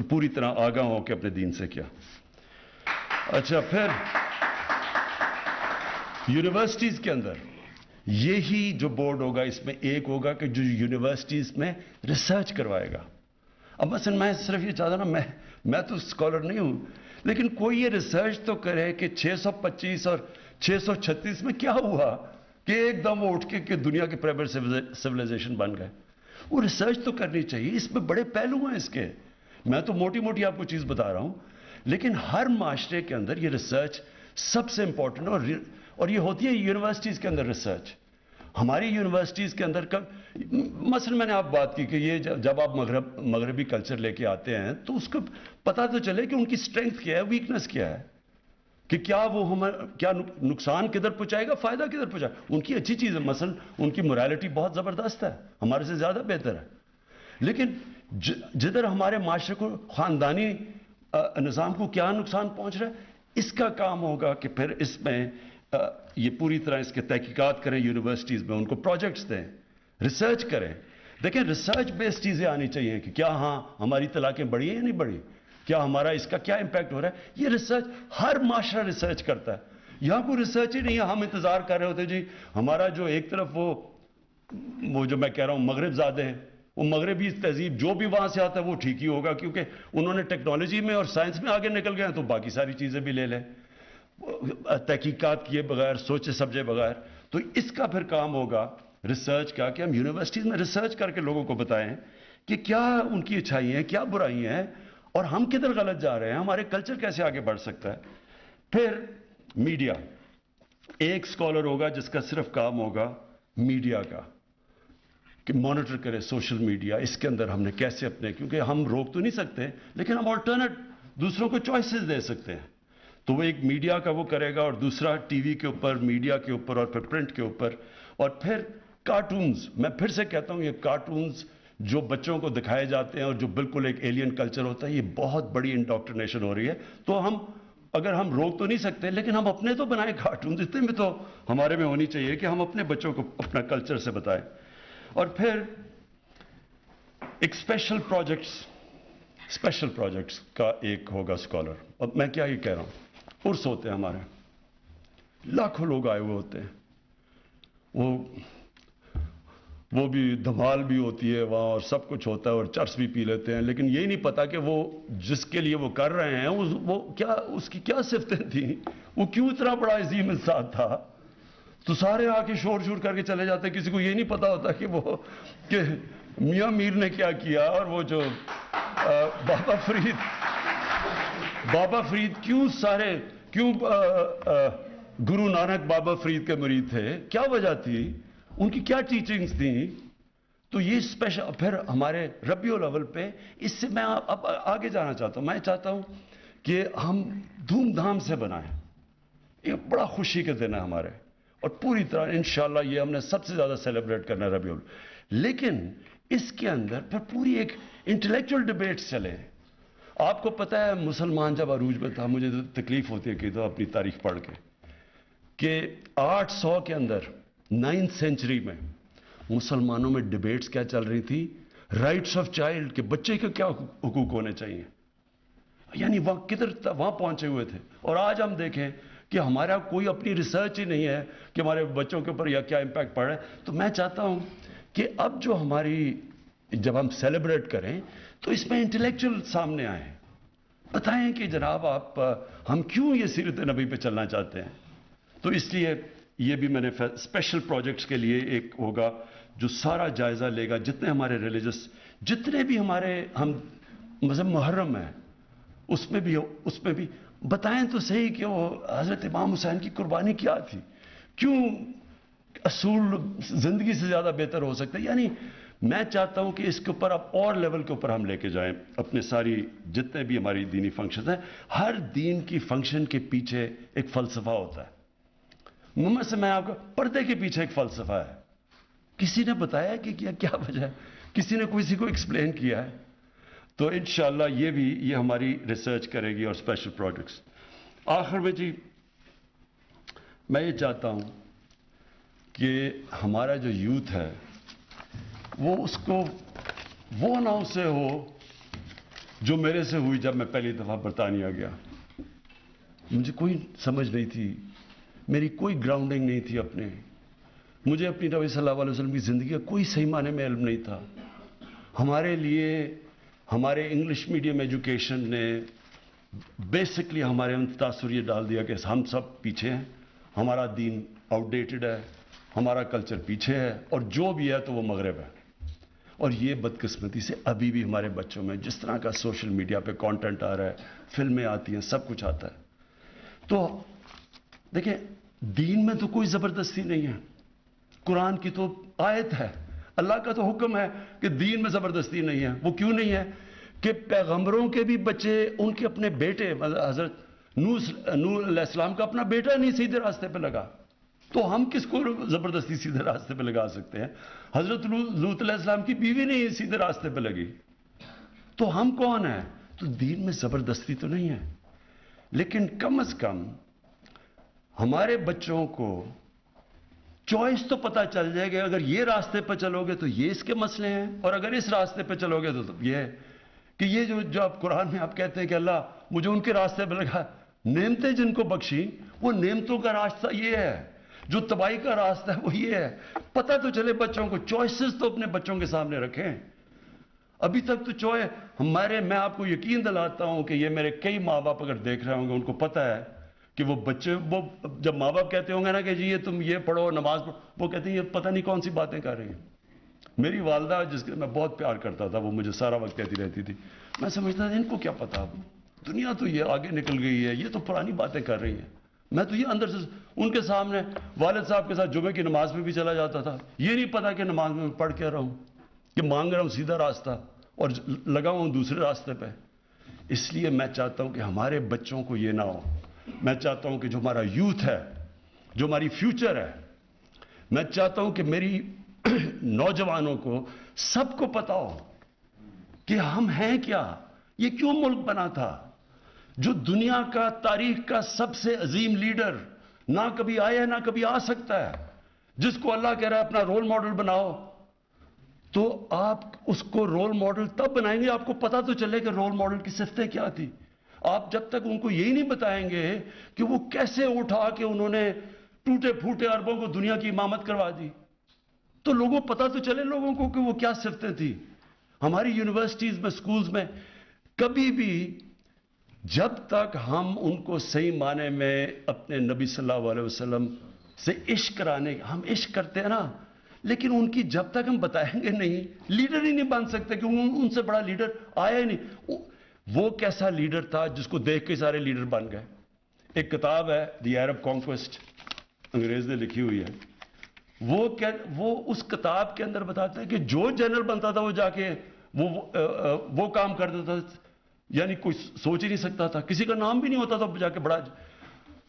پوری طرح آگاہ ہو کہ اپنے دین سے کیا۔ اچھا، پھر یونیورسٹیز کے اندر یہی جو بورڈ ہوگا، اس میں ایک ہوگا کہ جو یونیورسٹیز میں ریسرچ کروائے گا۔ اب مثلا میں صرف یہ چاہتا نا، میں تو اسکالر نہیں ہوں، لیکن کوئی یہ ریسرچ تو کرے کہ 625 اور 636 میں کیا ہوا کہ ایک دم وہ اٹھ کے کہ دنیا کے پرائیویٹ سویلائزیشن بن گئے۔ وہ ریسرچ تو کرنی چاہیے، اس میں بڑے پہلو ہیں اس کے، میں تو موٹی موٹی آپ کو چیز بتا رہا ہوں، لیکن ہر معاشرے کے اندر یہ ریسرچ سب سے امپورٹنٹ ہے، اور یہ ہوتی ہے یونیورسٹیز کے اندر ریسرچ۔ ہماری یونیورسٹیز کے اندر مثلا میں نے آپ بات کی کہ یہ جب آپ مغربی کلچر لے کے آتے ہیں تو اس کو پتہ تو چلے کہ ان کی اسٹرینتھ کیا ہے، ویکنس کیا ہے، کہ کیا وہ کیا نقصان کدھر پہنچائے گا، فائدہ کدھر پہنچائے گا۔ ان کی اچھی چیز ہے، مثلا ان کی مورالٹی بہت زبردست ہے، ہمارے سے زیادہ بہتر ہے، لیکن جدھر ہمارے معاشرے کو، خاندانی نظام کو کیا نقصان پہنچ رہا ہے، اس کا کام ہوگا کہ پھر اس میں یہ پوری طرح اس کے تحقیقات کریں یونیورسٹیز میں، ان کو پروجیکٹس دیں، ریسرچ کریں۔ دیکھیں ریسرچ بیس چیزیں آنی چاہیے کہ کیا ہاں ہماری طلاقیں بڑھی ہیں یا نہیں بڑھی، کیا ہمارا اس کا کیا امپیکٹ ہو رہا ہے۔ یہ ریسرچ ہر معاشرہ ریسرچ کرتا ہے، یہاں کوئی ریسرچ ہی نہیں ہے۔ ہم انتظار کر رہے ہوتے جی ہمارا جو ایک طرف وہ جو میں کہہ رہا ہوں مغرب زادے ہیں، وہ مغربی تہذیب جو بھی وہاں سے آتا ہے وہ ٹھیک ہی ہوگا، کیونکہ انہوں نے ٹیکنالوجی میں اور سائنس میں آگے نکل گئے ہیں، تو باقی ساری چیزیں بھی لے لیں تحقیقات کیے بغیر، سوچے سمجھے بغیر۔ تو اس کا پھر کام ہوگا ریسرچ کا، کہ ہم یونیورسٹیز میں ریسرچ کر کے لوگوں کو بتائیں کہ کیا ان کی اچھائی ہیں، کیا برائی ہیں، اور ہم کدھر غلط جا رہے ہیں، ہمارے کلچر کیسے آگے بڑھ سکتا ہے۔ پھر میڈیا، ایک اسکالر ہوگا جس کا صرف کام ہوگا میڈیا کا، کہ مانیٹر کرے سوشل میڈیا، اس کے اندر ہم نے کیسے اپنے، کیونکہ ہم روک تو نہیں سکتے لیکن ہم آلٹرنیٹ دوسروں کو چوائسز دے سکتے ہیں، تو وہ ایک میڈیا کا وہ کرے گا، اور دوسرا ٹی وی کے اوپر، میڈیا کے اوپر، اور پھر پرنٹ کے اوپر۔ اور پھر کارٹونز، میں پھر سے کہتا ہوں یہ کارٹونز جو بچوں کو دکھائے جاتے ہیں اور جو بالکل ایک ایلین کلچر ہوتا ہے، یہ بہت بڑی انڈاکٹرینیشن ہو رہی ہے۔ تو ہم اگر ہم روک تو نہیں سکتے لیکن ہم اپنے تو بنائیں کارٹونز، اتنے میں تو ہمارے میں ہونی چاہیے کہ ہم اپنے بچوں کو اپنا کلچر سے بتائیں۔ اور پھر ایک اسپیشل پروجیکٹس کا ایک ہوگا اسکالر۔ اب میں کیا یہ کہہ رہا ہوں، عرس ہوتے ہیں ہمارے، لاکھوں لوگ آئے ہوئے ہوتے ہیں، وہ بھی دھمال بھی ہوتی ہے وہاں، اور سب کچھ ہوتا ہے، اور چرس بھی پی لیتے ہیں، لیکن یہی نہیں پتا کہ وہ جس کے لیے وہ کر رہے ہیں وہ کیا، اس کی کیا صفتیں تھیں، وہ کیوں اتنا بڑا عظیم انسان تھا۔ تو سارے آ کے شور کر کے چلے جاتے ہیں، کسی کو یہ نہیں پتا ہوتا کہ میاں میر نے کیا کیا، اور وہ جو بابا فرید کیوں گرو نانک بابا فرید کے مرید تھے، کیا وجہ تھی، ان کی کیا ٹیچنگز تھیں۔ تو یہ اسپیشل، پھر ہمارے ربیع الاول پہ، اس سے میں اب آگے جانا چاہتا ہوں، میں چاہتا ہوں کہ ہم دھوم دھام سے بنائیں، یہ بڑا خوشی کے دن ہے ہمارے، اور پوری طرح انشاءاللہ یہ ہم نے سب سے زیادہ سیلیبریٹ کرنا ہے ربیع الاول۔ لیکن اس کے اندر پھر پوری ایک انٹلیکچوئل ڈیبیٹس چلے۔ آپ کو پتہ ہے مسلمان جب عروج میں تھا، مجھے تو تکلیف ہوتی ہے کہ تو اپنی تاریخ پڑھ کے، کہ 800 کے اندر 9th سینچری میں مسلمانوں میں ڈیبیٹس کیا چل رہی تھی، رائٹس آف چائلڈ، کہ بچے کے کیا حقوق ہونے چاہیے، یعنی وہاں پہنچے ہوئے تھے۔ اور آج ہم دیکھیں کہ ہمارا کوئی اپنی ریسرچ ہی نہیں ہے کہ ہمارے بچوں کے اوپر یا کیا امپیکٹ پڑ رہا ہے۔ تو میں چاہتا ہوں کہ اب جو جب ہم سیلیبریٹ کریں تو اس میں انٹلیکچوئل سامنے آئیں، بتائیں کہ جناب ہم کیوں یہ سیرت نبی پہ چلنا چاہتے ہیں۔ تو اس لیے یہ بھی میں نے اسپیشل پروجیکٹس کے لیے ایک ہوگا جو سارا جائزہ لے گا، جتنے ہمارے ریلیجس، جتنے بھی ہم مذہب محرم ہیں، اس میں بھی بتائیں تو صحیح کہ وہ حضرت امام حسین کی قربانی کیا تھی، کیوں اصول زندگی سے زیادہ بہتر ہو سکتا ہے۔ یعنی میں چاہتا ہوں کہ اس کے اوپر اب اور لیول کے اوپر ہم لے کے جائیں اپنے ساری جتنے بھی ہماری دینی فنکشنز ہیں۔ ہر دین کی فنکشن کے پیچھے ایک فلسفہ ہوتا ہے۔ میں آپ کو پردے کے پیچھے ایک فلسفہ ہے، کسی نے بتایا کہ کیا وجہ ہے، کسی نے کسی کو ایکسپلین کیا ہے۔ تو انشاءاللہ یہ ہماری ریسرچ کرے گی اور اسپیشل پروجیکٹس. آخر میں جی میں یہ چاہتا ہوں کہ ہمارا جو یوتھ ہے وہ اس کو وہ نہ اسے ہو جو میرے سے ہوئی جب میں پہلی دفعہ برطانیہ گیا. مجھے کوئی سمجھ نہیں تھی, میری کوئی گراؤنڈنگ نہیں تھی اپنے, مجھے اپنی نبی صلی اللہ علیہ وسلم کی زندگی کا کوئی صحیح معنی میں علم نہیں تھا. ہمارے لیے ہمارے انگلش میڈیم ایجوکیشن نے بیسکلی ہمارے اندر تاثر یہ ڈال دیا کہ ہم سب پیچھے ہیں, ہمارا دین آؤٹ ڈیٹڈ ہے, ہمارا کلچر پیچھے ہے, اور جو بھی ہے تو وہ مغرب ہے. اور یہ بدقسمتی سے ابھی بھی ہمارے بچوں میں جس طرح کا سوشل میڈیا پہ کانٹینٹ آ رہا ہے, فلمیں آتی ہیں, سب کچھ آتا ہے. تو دیکھیں دین میں تو کوئی زبردستی نہیں ہے, قرآن کی تو آیت ہے, اللہ کا تو حکم ہے کہ دین میں زبردستی نہیں ہے. وہ کیوں نہیں ہے کہ پیغمبروں کے بھی بچے, ان کے اپنے بیٹے, حضرت نوح علیہ السلام کا اپنا بیٹا نہیں سیدھے راستے پہ لگا, تو ہم کس کو زبردستی سیدھے راستے پہ لگا سکتے ہیں؟ حضرت لوط علیہ السلام کی بیوی نہیں سیدھے راستے پہ لگی, تو ہم کون ہیں؟ تو دین میں زبردستی تو نہیں ہے, لیکن کم از کم ہمارے بچوں کو چوائس تو پتہ چل جائے گا. اگر یہ راستے پہ چلو گے تو یہ اس کے مسئلے ہیں, اور اگر اس راستے پہ چلو گے تو یہ ہے کہ یہ جو آپ قرآن میں آپ کہتے ہیں کہ اللہ مجھے ان کے راستے پہ لگا, نعمتیں جن کو بخشی وہ نعمتوں کا راستہ یہ ہے, جو تباہی کا راستہ ہے وہ یہ ہے. پتہ تو چلے بچوں کو, چوائسز تو اپنے بچوں کے سامنے رکھیں. ابھی تک تو میں آپ کو یقین دلاتا ہوں کہ یہ میرے کئی ماں باپ اگر دیکھ رہے ہوں گے ان کو پتہ ہے کہ وہ بچے, وہ جب ماں باپ کہتے ہوں گے نا کہ جی یہ تم یہ پڑھو, نماز پڑھو, وہ کہتے ہیں یہ پتہ نہیں کون سی باتیں کر رہی ہیں. میری والدہ جس کے میں بہت پیار کرتا تھا وہ مجھے سارا وقت کہتی رہتی تھی, میں سمجھتا تھا ان کو کیا پتا, دنیا تو یہ آگے نکل گئی ہے, یہ تو پرانی باتیں کر رہی ہیں. میں تو یہ اندر سے ان کے سامنے والد صاحب کے ساتھ جمعے کی نماز میں بھی چلا جاتا تھا, یہ نہیں پتا کہ نماز میں پڑھ کے رہا ہوں, کہ مانگ رہا ہوں سیدھا راستہ اور لگا ہوں دوسرے راستے پہ. اس لیے میں چاہتا ہوں کہ ہمارے بچوں کو یہ نہ ہو. میں چاہتا ہوں کہ جو ہمارا یوتھ ہے, جو ہماری فیوچر ہے, میں چاہتا ہوں کہ میری نوجوانوں کو سب کو پتا ہو کہ ہم ہیں کیا, یہ کیوں ملک بنا تھا, جو دنیا کا تاریخ کا سب سے عظیم لیڈر نہ کبھی آیا ہے نہ کبھی آ سکتا ہے, جس کو اللہ کہہ رہا ہے اپنا رول ماڈل بناؤ. تو آپ اس کو رول ماڈل تب بنائیں گے آپ کو پتا تو چلے کہ رول ماڈل کی صفتیں کیا تھی. آپ جب تک ان کو یہی نہیں بتائیں گے کہ وہ کیسے اٹھا کے انہوں نے ٹوٹے پھوٹے عربوں کو دنیا کی امامت کروا دی, تو لوگوں پتا تو چلے لوگوں کو کہ وہ کیا صفتیں تھی. ہماری یونیورسٹیز میں, سکولز میں کبھی بھی جب تک ہم ان کو صحیح معنی میں اپنے نبی صلی اللہ علیہ وسلم سے عشق کرانے, ہم عشق کرتے ہیں نا, لیکن ان کی جب تک ہم بتائیں گے نہیں, لیڈر ہی نہیں بن سکتے, کیونکہ ان سے بڑا لیڈر آیا ہی نہیں. وہ کیسا لیڈر تھا جس کو دیکھ کے سارے لیڈر بن گئے. ایک کتاب ہے دی عرب کانکویسٹ, انگریز نے لکھی ہوئی ہے. وہ اس کتاب کے اندر بتاتے ہیں کہ جو جنرل بنتا تھا وہ جا کے وہ کام کر دیتا تھا, یعنی کوئی سوچ ہی نہیں سکتا تھا, کسی کا نام بھی نہیں ہوتا تھا جا کے بڑا.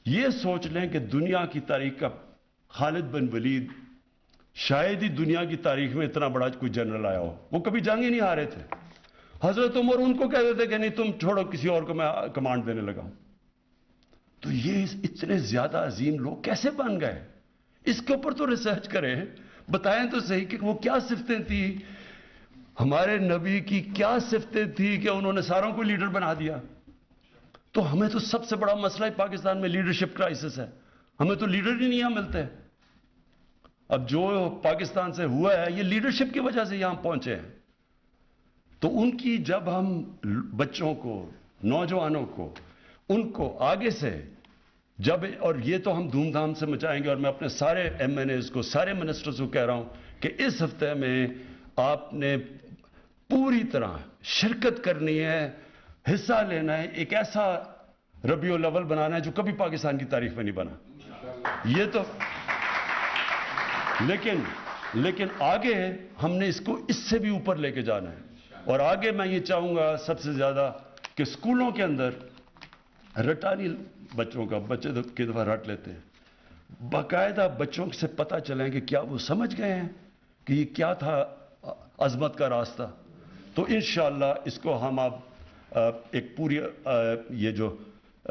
یہ سوچ لیں کہ دنیا کی تاریخ کا خالد بن ولید شاید ہی دنیا کی تاریخ میں اتنا بڑا کوئی جنرل آیا ہو, وہ کبھی جنگ ہی نہیں ہارے تھے. حضرت عمر ان کو کہتے تھے کہ نہیں تم چھوڑو, کسی اور کو میں کمانڈ دینے لگا ہوں. تو یہ اتنے زیادہ عظیم لوگ کیسے بن گئے؟ اس کے اوپر تو ریسرچ کریں, بتائیں تو صحیح کہ وہ کیا صفتیں تھی, ہمارے نبی کی کیا صفتیں تھی کہ انہوں نے ساروں کو لیڈر بنا دیا. تو ہمیں تو سب سے بڑا مسئلہ ہے پاکستان میں لیڈرشپ کرائسس ہے, ہمیں تو لیڈر ہی نہیں یہاں ملتے. اب جو پاکستان سے ہوا ہے یہ لیڈرشپ کی وجہ سے یہاں پہنچے ہیں. تو ان کی جب ہم بچوں کو, نوجوانوں کو, ان کو آگے سے جب, اور یہ تو ہم دھوم دھام سے مچائیں گے, اور میں اپنے سارے ایم این ایز کو, سارے منسٹرز کو کہہ رہا ہوں کہ اس ہفتے میں آپ نے پوری طرح شرکت کرنی ہے, حصہ لینا ہے, ایک ایسا ربیع الاول بنانا ہے جو کبھی پاکستان کی تاریخ میں نہیں بنا. یہ تو لیکن آگے ہم نے اس کو اس سے بھی اوپر لے کے جانا ہے. اور آگے میں یہ چاہوں گا سب سے زیادہ کہ اسکولوں کے اندر رٹانی بچوں کا, بچے کی دفعہ رٹ لیتے ہیں, باقاعدہ بچوں سے پتہ چلیں کہ کیا وہ سمجھ گئے ہیں کہ یہ کیا تھا عظمت کا راستہ. تو انشاءاللہ اس کو ہم اب ایک پوری یہ جو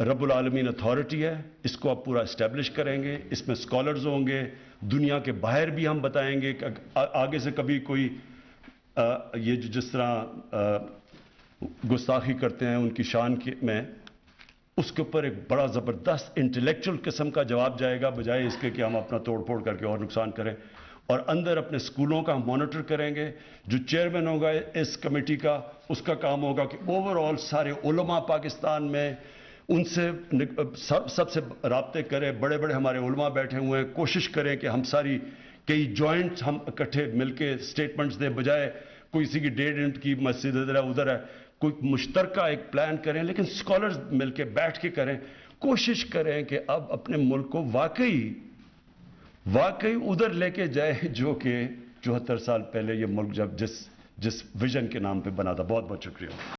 رب العالمین اتھارٹی ہے اس کو اب پورا اسٹیبلش کریں گے. اس میں اسکالرز ہوں گے, دنیا کے باہر بھی ہم بتائیں گے کہ آگے سے کبھی کوئی یہ جس طرح گستاخی کرتے ہیں ان کی شان میں, اس کے اوپر ایک بڑا زبردست انٹلیکچول قسم کا جواب جائے گا, بجائے اس کے کہ ہم اپنا توڑ پھوڑ کر کے اور نقصان کریں. اور اندر اپنے اسکولوں کا ہم مانیٹر کریں گے. جو چیئرمین ہوگا اس کمیٹی کا, اس کا کام ہوگا کہ اوور آل سارے علماء پاکستان میں ان سے سب سے رابطے کریں. بڑے بڑے ہمارے علماء بیٹھے ہوئے ہیں, کوشش کریں کہ ہم ساری کئی جوائنٹ ہم اکٹھے مل کے اسٹیٹمنٹس دیں, بجائے کوئی سی کی 1.5 انٹ کی مسجد ادھر ہے, کوئی مشترکہ ایک پلان کریں, لیکن اسکالرز مل کے بیٹھ کے کریں. کوشش کریں کہ اب اپنے ملک کو واقعی ادھر لے کے جائے جو کہ 74 سال پہلے یہ ملک جب جس ویژن کے نام پہ بنا تھا. بہت بہت شکریہ.